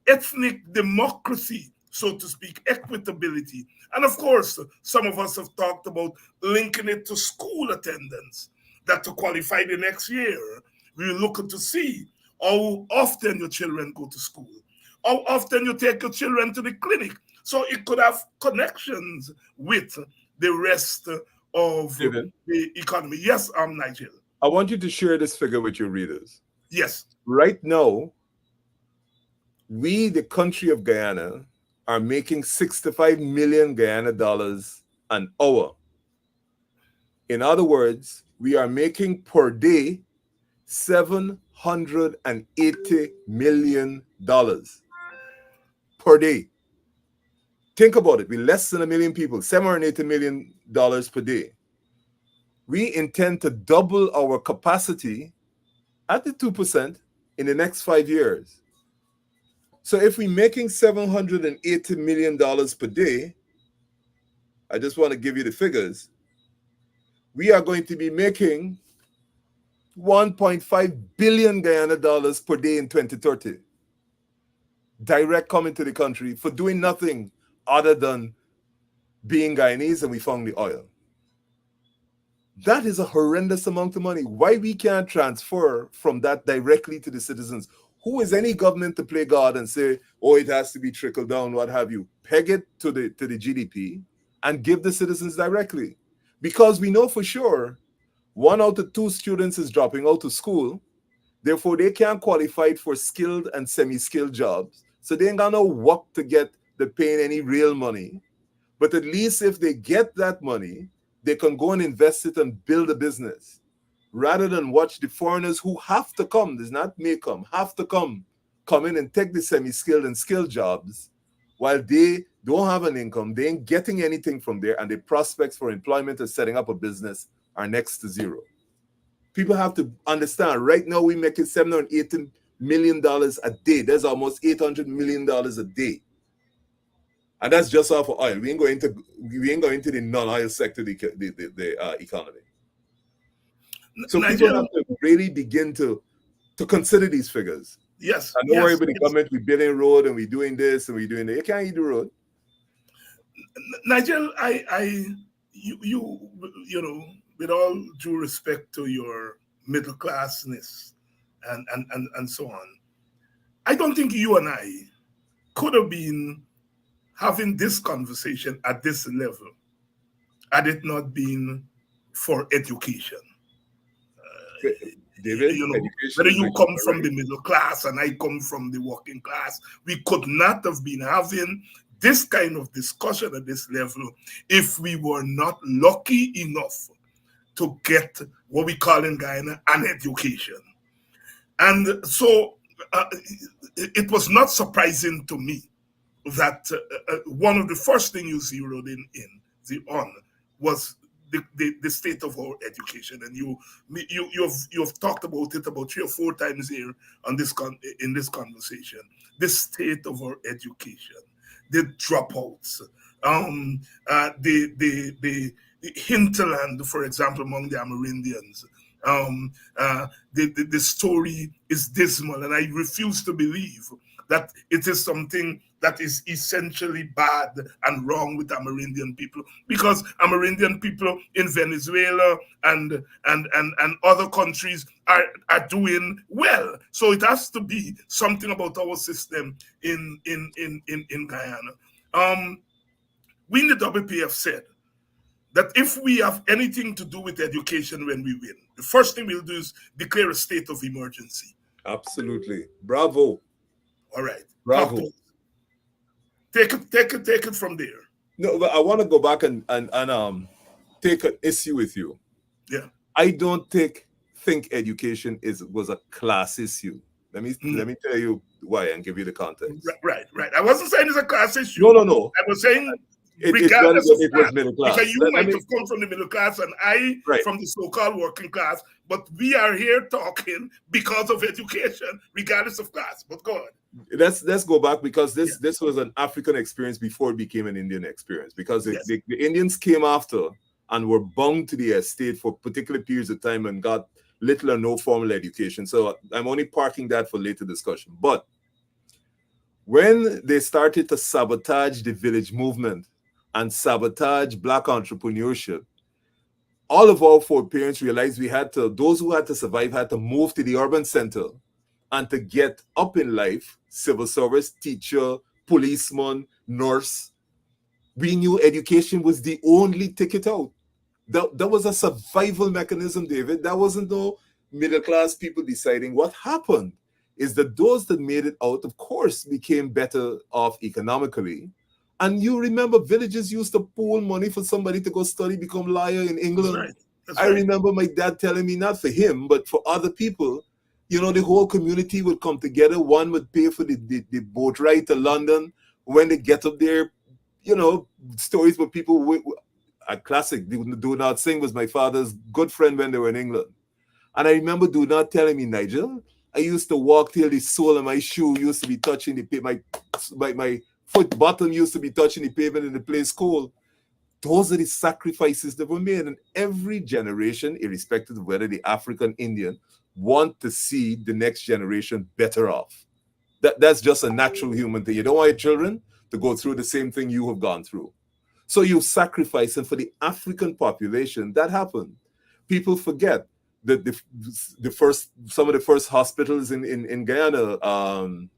ethnic democracy, so to speak, equitability. And of course, some of us have talked about linking it to school attendance, that to qualify the next year, we're looking to see how often your children go to school, how often you take your children to the clinic. So it could have connections with the rest of David, the economy. Yes, Nigel. I want you to share this figure with your readers. Yes. Right now, we, the country of Guyana, are making 65 million Guyana dollars an hour. In other words, we are making per day $780 million per day. Think about it. We're less than a million people, $780 million per day. We intend to double our capacity at the 2% in the next 5 years. So if we're making $780 million per day, I just want to give you the figures. We are going to be making 1.5 billion Guyana dollars per day in 2030. Direct coming to the country for doing nothing other than being Guyanese, and we found the oil. That is a horrendous amount of money. Why we can't transfer from that directly to the citizens? Who is any government to play God and say, oh, it has to be trickled down, what have you? Peg it to the GDP and give the citizens directly. Because we know for sure 1 out of 2 students is dropping out of school. Therefore, they can't qualify for skilled and semi-skilled jobs. So they ain't got no work to get the paying any real money. But at least if they get that money, they can go and invest it and build a business rather than watch the foreigners who have to come, does not may come, have to come in and take the semi-skilled and skilled jobs while they don't have an income, they ain't getting anything from there, and the prospects for employment and setting up a business are next to zero. People have to understand, right now we make it $780 million a day. There's almost $800 million a day. And that's just off of oil. We ain't going into the non-oil sector, the economy. So people Nigel, have to really begin to consider these figures. yes, And don't worry yes, about the yes. government. We're building road and we're doing this and we're doing that. You can't eat the road. Nigel, you know, with all due respect to your middle classness and so on, I don't think you and I could have been having this conversation at this level had it not been for education. David, You know, education whether is you a come from right. the middle class and I come from the working class, we could not have been having this kind of discussion at this level if we were not lucky enough to get what we call in Guyana an education. And so it was not surprising to me that one of the first things you zeroed on was the state of our education, and you've talked about it about 3 or 4 times here on in this conversation. The state of our education, the dropouts, um, the hinterland, for example, among the Amerindians. The story is dismal, and I refuse to believe that it is something that is essentially bad and wrong with Amerindian people, because Amerindian people in Venezuela and other countries are doing well. So it has to be something about our system in Guyana. We in the WPF said that if we have anything to do with education when we win, the first thing we'll do is declare a state of emergency. Absolutely. Bravo. All right, talk to Bravo. us. Take it from there. No, but I want to go back and take an issue with you. Yeah. I don't think education was a class issue. Let me tell you why and give you the context. Right. I wasn't saying it's a class issue. No. I was saying regardless of It was class, middle because class. you might have come from the middle class and I Right. from the so-called working class, but we are here talking because of education, regardless of class. But go on. Let's go back, because this was an African experience before it became an Indian experience, because Yes. the Indians came after and were bound to the estate for particular periods of time and got little or no formal education. So I'm only parking that for later discussion. But when they started to sabotage the village movement and sabotage Black entrepreneurship, all of our foreparents realized those who had to survive had to move to the urban center and to get up in life, civil service, teacher, policeman, nurse. We knew education was the only ticket out. That was a survival mechanism, David. That wasn't middle class people deciding. What happened is that those that made it out, of course, became better off economically. And you remember villages used to pool money for somebody to go study, become lawyer in That's England. right. That's I right. remember my dad telling me, not for him, but for other people, the whole community would come together. One would pay for the boat ride to London. When they get up there, you know, stories where people, a classic, Do Not Sing was my father's good friend when they were in England. And I remember Do Not telling me, Nigel, I used to walk till the sole of my shoe used to be touching my foot bottom used to be touching the pavement in the place cold. Those are the sacrifices that were made. And every generation, irrespective of whether the African Indian, want to see the next generation better off. That's just a natural human thing. You don't want your children to go through the same thing you have gone through. So you sacrifice, and for the African population, that happened. People forget that the first some of the first hospitals in Guyana,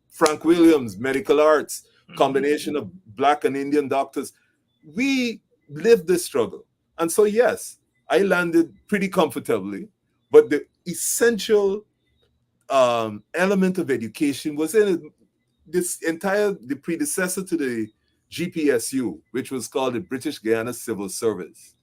Frank Williams, Medical Arts, combination of black and Indian doctors, we lived this struggle. And so yes, I landed pretty comfortably, but the essential element of education was in it. The predecessor to the GPSU, which was called the British Guiana Civil Service.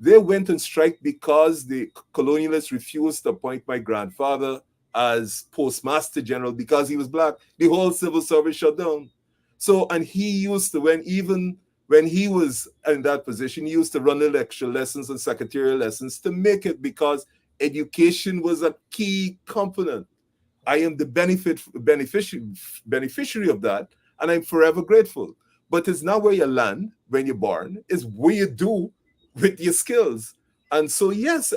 They went on strike because the colonialists refused to appoint my grandfather as postmaster general because he was black. The whole civil service shut down. So, and he used to, when he was in that position, he used to run the lecture lessons and secretarial lessons to make it, because education was a key component. I am the beneficiary of that, and I'm forever grateful. But it's not where you land when you're born; it's what you do with your skills. And so, yes,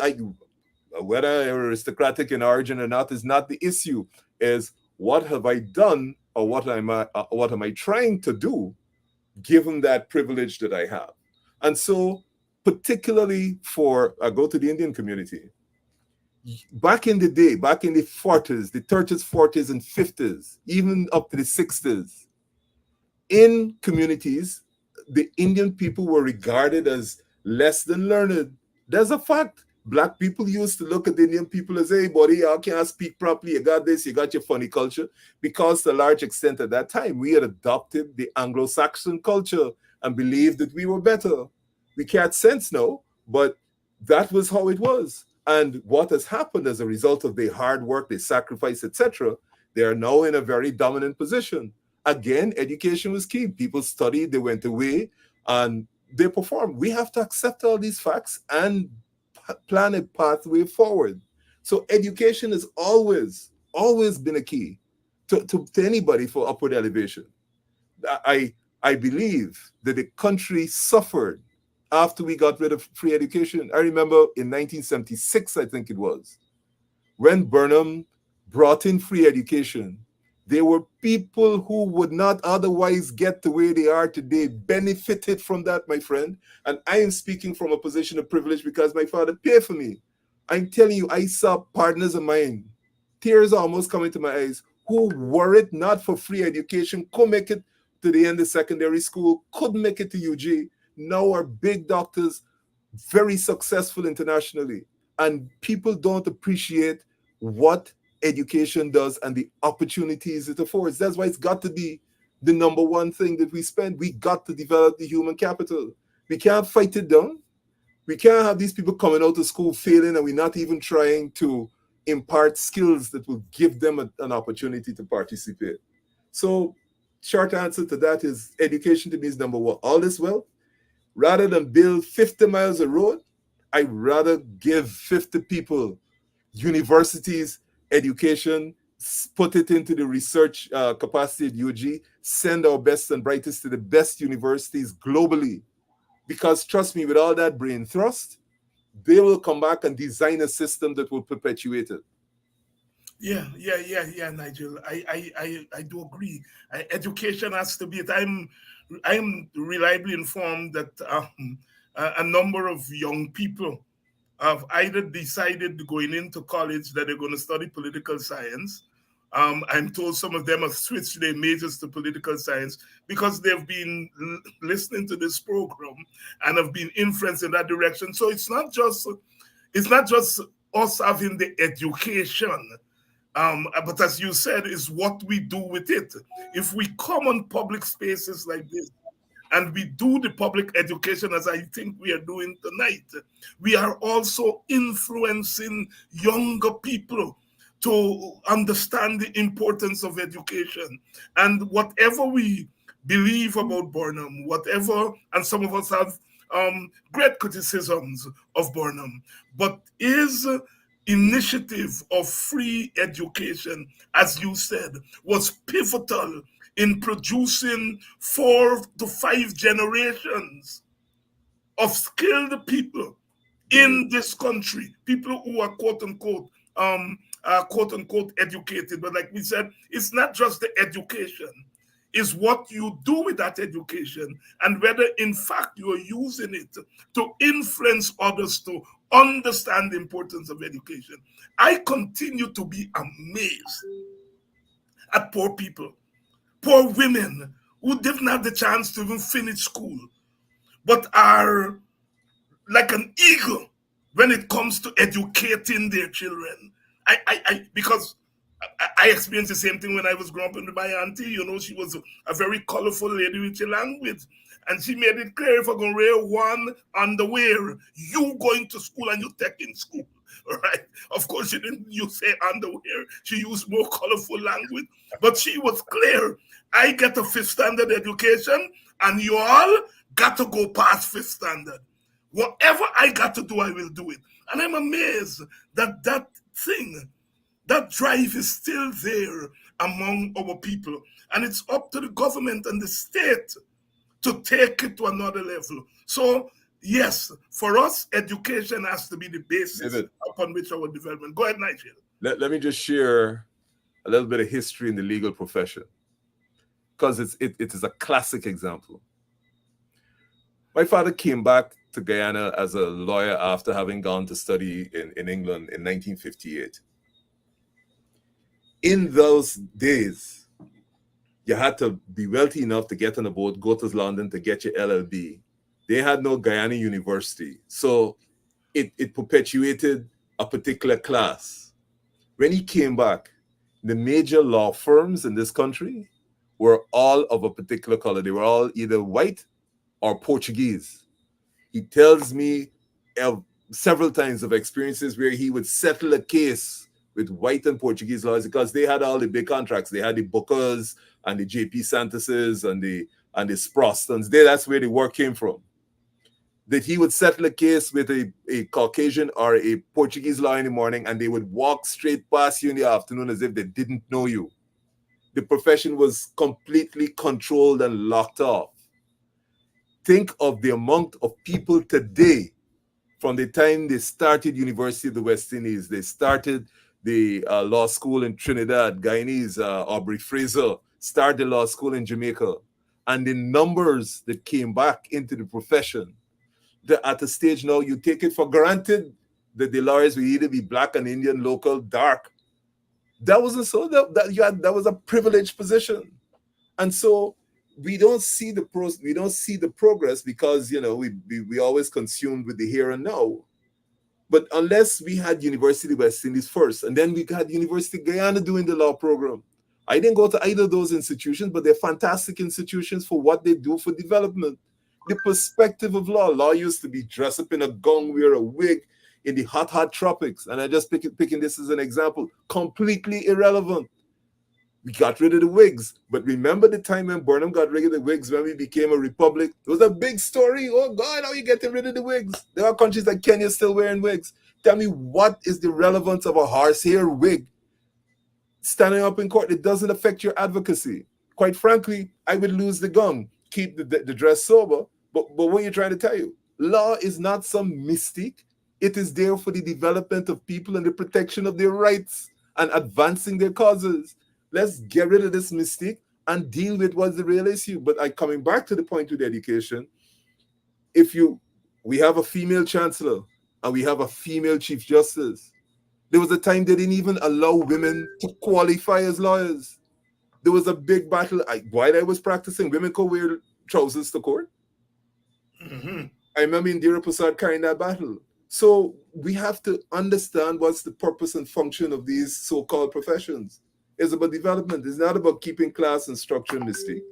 whether you're aristocratic in origin or not is not the issue. Is what have I done, or what am I trying to do, given that privilege that I have? And so, particularly for I go to the Indian community. Back in the day, back in the 40s, the 30s, 40s, and 50s, even up to the 60s, in communities, the Indian people were regarded as less than learned. There's a fact. Black people used to look at the Indian people as, hey, buddy, y'all can't speak properly. You got this, you got your funny culture. Because to a large extent at that time, we had adopted the Anglo-Saxon culture and believed that we were better. We can't sense now, but that was how it was. And what has happened as a result of their hard work, their sacrifice, etc., they are now in a very dominant position. Again, education was key. People studied, they went away, and they performed. We have to accept all these facts and plan a pathway forward. So education has always been a key to anybody for upward elevation. I believe that the country suffered after we got rid of free education. I remember in 1976, I think it was, when Burnham brought in free education, there were people who would not otherwise get to where they are today, benefited from that, my friend. And I am speaking from a position of privilege because my father paid for me. I'm telling you, I saw partners of mine, tears almost coming to my eyes, who, were it not for free education, could make it to the end of secondary school, could make it to UG, now are big doctors, very successful internationally. And people don't appreciate what education does and the opportunities it affords. That's why it's got to be the number one thing that we spend. We got to develop the human capital. We can't fight it down. We can't have these people coming out of school failing and we're not even trying to impart skills that will give them an opportunity to participate. So, short answer to that is education to me is number one. All this wealth, rather than build 50 miles of road, I'd rather give 50 people universities, education, put it into the research capacity at UG, send our best and brightest to the best universities globally. Because trust me, with all that brain thrust, they will come back and design a system that will perpetuate it. Yeah, Nigel. I do agree. Education has to be it. I'm reliably informed that a number of young people have either decided going into college that they're going to study political science. I'm told some of them have switched their majors to political science because they've been listening to this program and have been influenced in that direction. So it's not just us having the education. But as you said, is what we do with it. If we come on public spaces like this and we do the public education as I think we are doing tonight, we are also influencing younger people to understand the importance of education. And whatever we believe about Burnham, whatever, and some of us have great criticisms of Burnham, but his initiative of free education, as you said, was pivotal in producing 4 to 5 generations of skilled people in this country, people who are quote unquote educated. But like we said, it's not just the education, it's what you do with that education and whether in fact you are using it to influence others to understand the importance of education. I continue to be amazed at poor people, poor women who didn't have the chance to even finish school, but are like an eagle when it comes to educating their children. Because I experienced the same thing when I was growing up with my auntie. You know, she was a very colorful lady with your language. And she made it clear if I'm going to wear one underwear, you going to school and you taking school. All right. Of course, she didn't use say underwear. She used more colorful language. But she was clear. I get a fifth standard education and you all got to go past fifth standard. Whatever I got to do, I will do it. And I'm amazed that that thing, that drive is still there among our people. And it's up to the government and the state to take it to another level. So, yes, for us, education has to be the basis David, upon which our development. Go ahead, Nigel. let me just share a little bit of history in the legal profession because it is a classic example. My father came back to Guyana as a lawyer after having gone to study in England in 1958. In those days, you had to be wealthy enough to get on a boat, go to London to get your LLB. They had no Guyana University. So it perpetuated a particular class. When he came back, the major law firms in this country were all of a particular color. They were all either white or Portuguese. He tells me of several times of experiences where he would settle a case with white and Portuguese lawyers because they had all the big contracts. They had the Bookers and the JP Santoses and the Sprostons. That's where the work came from. That he would settle a case with a Caucasian or a Portuguese lawyer in the morning and they would walk straight past you in the afternoon as if they didn't know you. The profession was completely controlled and locked off. Think of the amount of people today from the time they started University of the West Indies, they started the law school in Trinidad, Guyanese, Aubrey Fraser, started law school in Jamaica, and the numbers that came back into the profession, at a stage now, you take it for granted that the lawyers will either be black and Indian, local, dark. That wasn't so, that was a privileged position. And so we don't see the progress because we always consumed with the here and now. But unless we had University of West Indies first, and then we had University of Guyana doing the law program. I didn't go to either of those institutions, but they're fantastic institutions for what they do for development. The perspective of law used to be dress up in a gown, wear a wig in the hot tropics. And I just picking this as an example, completely irrelevant. We got rid of the wigs. But remember the time when Burnham got rid of the wigs when we became a republic? It was a big story. Oh, God, how are you getting rid of the wigs? There are countries like Kenya still wearing wigs. Tell me, what is the relevance of a horsehair wig standing up in court? It doesn't affect your advocacy. Quite frankly, I would lose the gun. Keep the dress sober. But what are you trying to tell you? Law is not some mystique. It is there for the development of people and the protection of their rights and advancing their causes. Let's get rid of this mystique and deal with what's the real issue. But coming back to the point with education, we have a female chancellor and we have a female chief justice. There was a time they didn't even allow women to qualify as lawyers. There was a big battle. While I was practicing, women could wear trousers to court. Mm-hmm. I remember Indira Prasad carrying that battle. So we have to understand what's the purpose and function of these so-called professions. It's about development. It's not about keeping class and structure and mystique.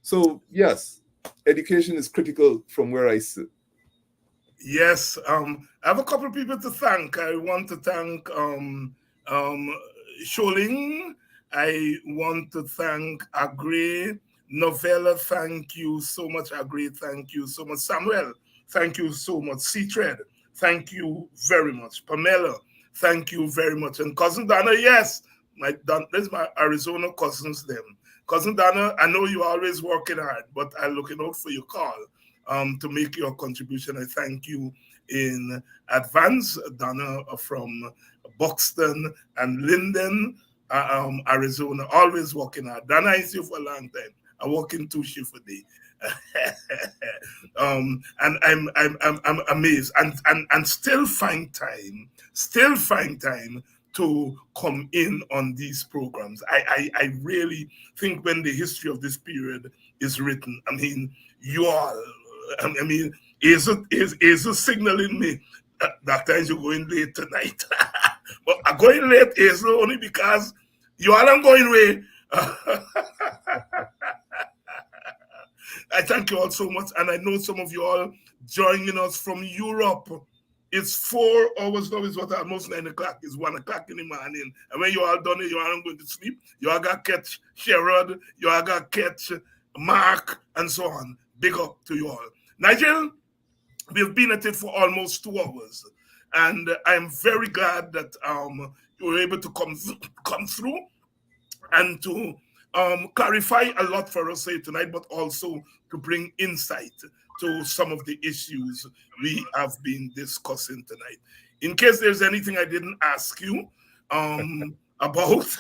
So yes, education is critical from where I sit. Yes, I have a couple of people to thank. I want to thank um, Sholing. I want to thank Agri. Novella, thank you so much. Agri, thank you so much. Samuel, thank you so much. C-Thread, thank you very much. Pamela, thank you very much. And Cousin Donna, yes, this is my Arizona cousins, them. Cousin Donna, I know you're always working hard, but I'm looking out for your call to make your contribution. I thank you in advance, Donna from Buxton and Linden, Arizona, always working hard. Donna is here for a long time. I work in 2 shifts a day. And I'm amazed and still find time to come in on these programs. I really think when the history of this period is written, I mean, you all, I mean, is signaling me that times you're going late tonight. But I'm going late is only because you all are going away. I thank you all so much, and I know some of you all joining us from Europe. It's 4 hours now. It's what almost 9 o'clock. It's 1 o'clock in the morning, and when you all done it, you all going to sleep. You all got catch Sherrod. You all got catch Mark, and so on. Big up to you all, Nigel. We've been at it for almost 2 hours, and I'm very glad that you were able to come through and to clarify a lot for us here tonight, but also to bring insight to some of the issues we have been discussing tonight. In case there's anything I didn't ask you about,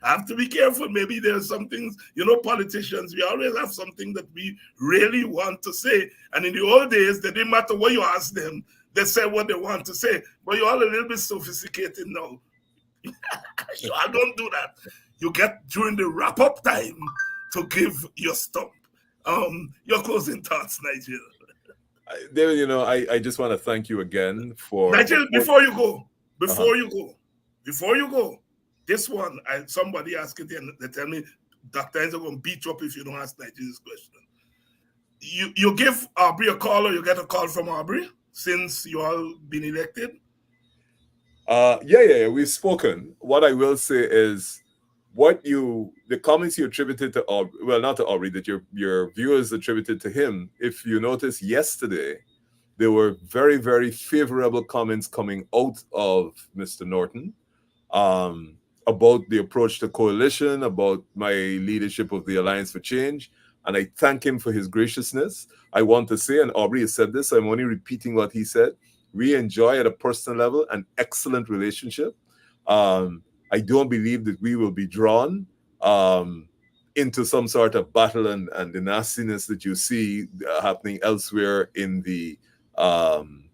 I have to be careful. Maybe there's some things, politicians, we always have something that we really want to say. And in the old days, they didn't matter what you ask them, they said what they want to say. But you're all a little bit sophisticated now. You all don't do that. You get during the wrap up time to give your stump. Your closing thoughts, Nigel. David, I just want to thank you again for. Nigel, before you go, before you go, this one, somebody asked it and they tell me Dr. Enzo going to beat you up if you don't ask Nigel this question. You give Aubrey a call or you get a call from Aubrey since you all been elected? Yeah, we've spoken. What I will say is the comments you attributed to Aubrey, well, not to Aubrey, that your viewers attributed to him. If you notice yesterday, there were very, very favorable comments coming out of Mr. Norton about the approach to coalition, about my leadership of the Alliance for Change. And I thank him for his graciousness. I want to say, and Aubrey has said this, I'm only repeating what he said. We enjoy at a personal level an excellent relationship. I don't believe that we will be drawn into some sort of battle and the nastiness that you see happening elsewhere in the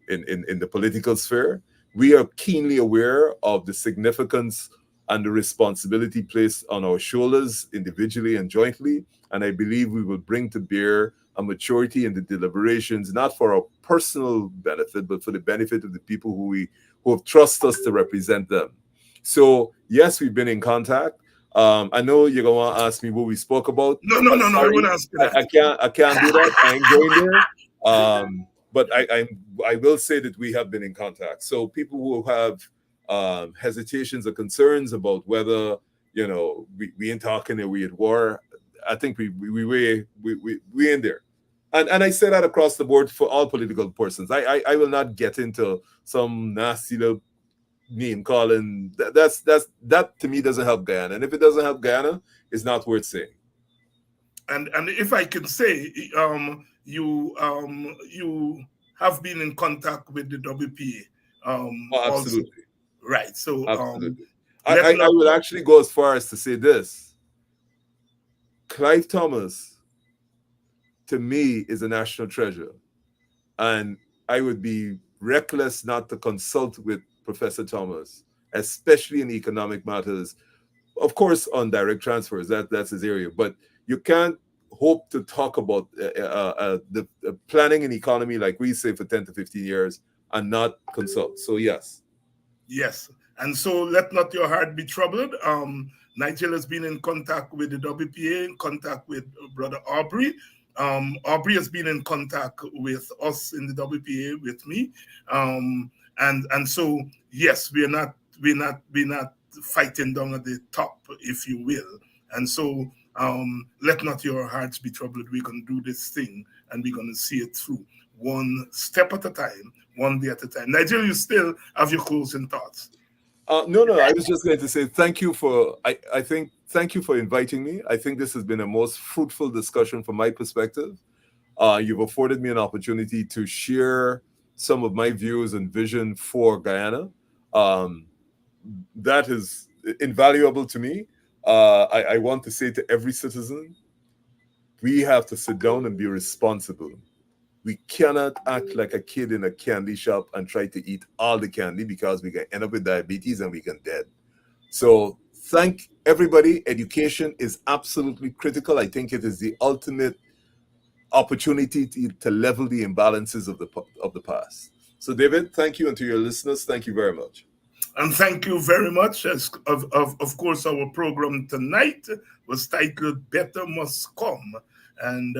in the political sphere. We are keenly aware of the significance and the responsibility placed on our shoulders individually and jointly. And I believe we will bring to bear a maturity in the deliberations, not for our personal benefit, but for the benefit of the people who have trusted us to represent them. So yes, we've been in contact. I know you're gonna want to ask me what we spoke about. No. I won't ask you that. I can't do that. I ain't going there. But I will say that we have been in contact. So people who have hesitations or concerns about whether we ain't talking or we at war, I think we in there. And I say that across the board for all political persons. I will not get into some nasty little name calling. That to me doesn't help Guyana. And if it doesn't help Guyana, it's not worth saying. And if I can say, you have been in contact with the WPA. Absolutely. Also. Right. So absolutely. I would actually go as far as to say this. Clive Thomas, to me, is a national treasure. And I would be reckless not to consult with Professor Thomas, especially in economic matters. Of course, on direct transfers, that's his area. But you can't hope to talk about the planning an economy, like we say, for 10 to 15 years and not consult. So yes. Yes. And so let not your heart be troubled. Nigel has been in contact with the WPA, in contact with Brother Aubrey. Aubrey has been in contact with us in the WPA, with me. And so yes, we're not fighting down at the top, if you will. And so let not your hearts be troubled. We're gonna do this thing and we're gonna see it through, one step at a time, one day at a time. Nigel, you still have your closing thoughts. No, no, I was just going to say thank you for, I think, thank you for inviting me. I think this has been a most fruitful discussion from my perspective. You've afforded me an opportunity to share some of my views and vision for Guyana. Um, that is invaluable to me. I want to say to every citizen, we have to sit down and be responsible. We cannot act like a kid in a candy shop and try to eat all the candy, because we can end up with diabetes and we can dead. So thank everybody. Education is absolutely critical. I think it is the ultimate opportunity to level the imbalances of the past. So David, thank you, and to your listeners, thank you very much. And thank you very much. As of course, our program tonight was titled "Better Must Come," and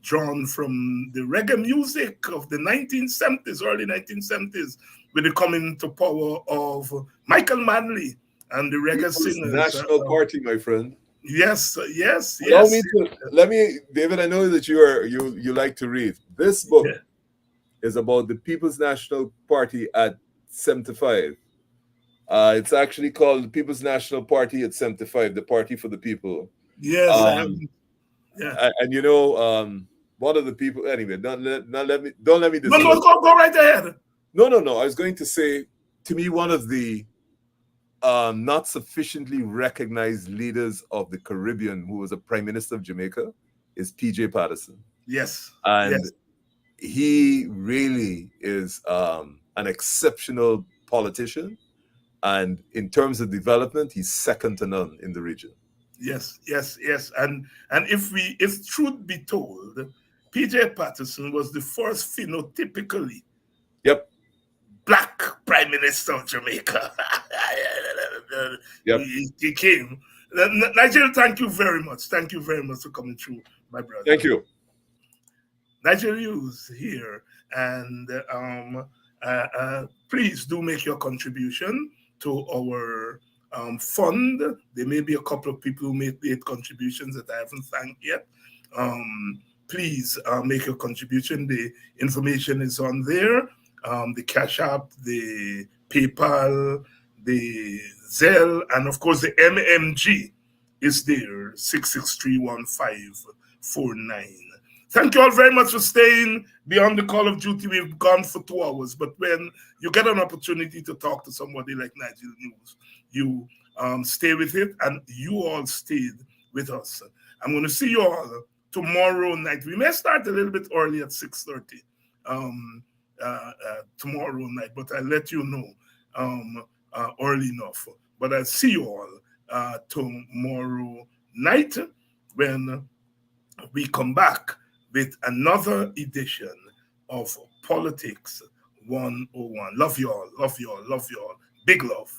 drawn from the reggae music of the 1970s, early 1970s, with the coming to power of Michael Manley and the reggae People's singers. National Party, my friend. Yes, yes, Allow yes. me to let me, David. I know that you like to read. This book Yeah. is about the People's National Party at 75. It's actually called the People's National Party at 75, the Party for the People. Yes, I have. Um, Yeah. and you know, one of the people. Anyway, don't let me No, no, disclose. go right ahead. No, no, no. I was going to say, to me, one of the not sufficiently recognized leaders of the Caribbean, who was a prime minister of Jamaica, is P.J. Patterson, Yes, and yes, he really is an exceptional politician. And in terms of development, he's second to none in the region. yes, yes, yes. And if truth be told, PJ Patterson was the first phenotypically Yep, black prime minister of Jamaica. yep. He came. Nigel, thank you very much. Thank you very much for coming through, my brother. Thank you. Nigel Hughes here, and please do make your contribution to our fund. There may be a couple of people who made contributions that I haven't thanked yet. Please make your contribution. The information is on there. The Cash App, the PayPal, the Zelle, and of course the MMG is there, 6631549. Thank you all very much for staying beyond the call of duty. We've gone for 2 hours, but when you get an opportunity to talk to somebody like Nigel Hughes, you stay with it, and you all stayed with us. I'm going to see you all tomorrow night. We may start a little bit early at 6:30 tomorrow night, but I'll let you know early enough. But I'll see you all tomorrow night when we come back with another edition of Politics 101. Love you all, love you all, love you all. Big love.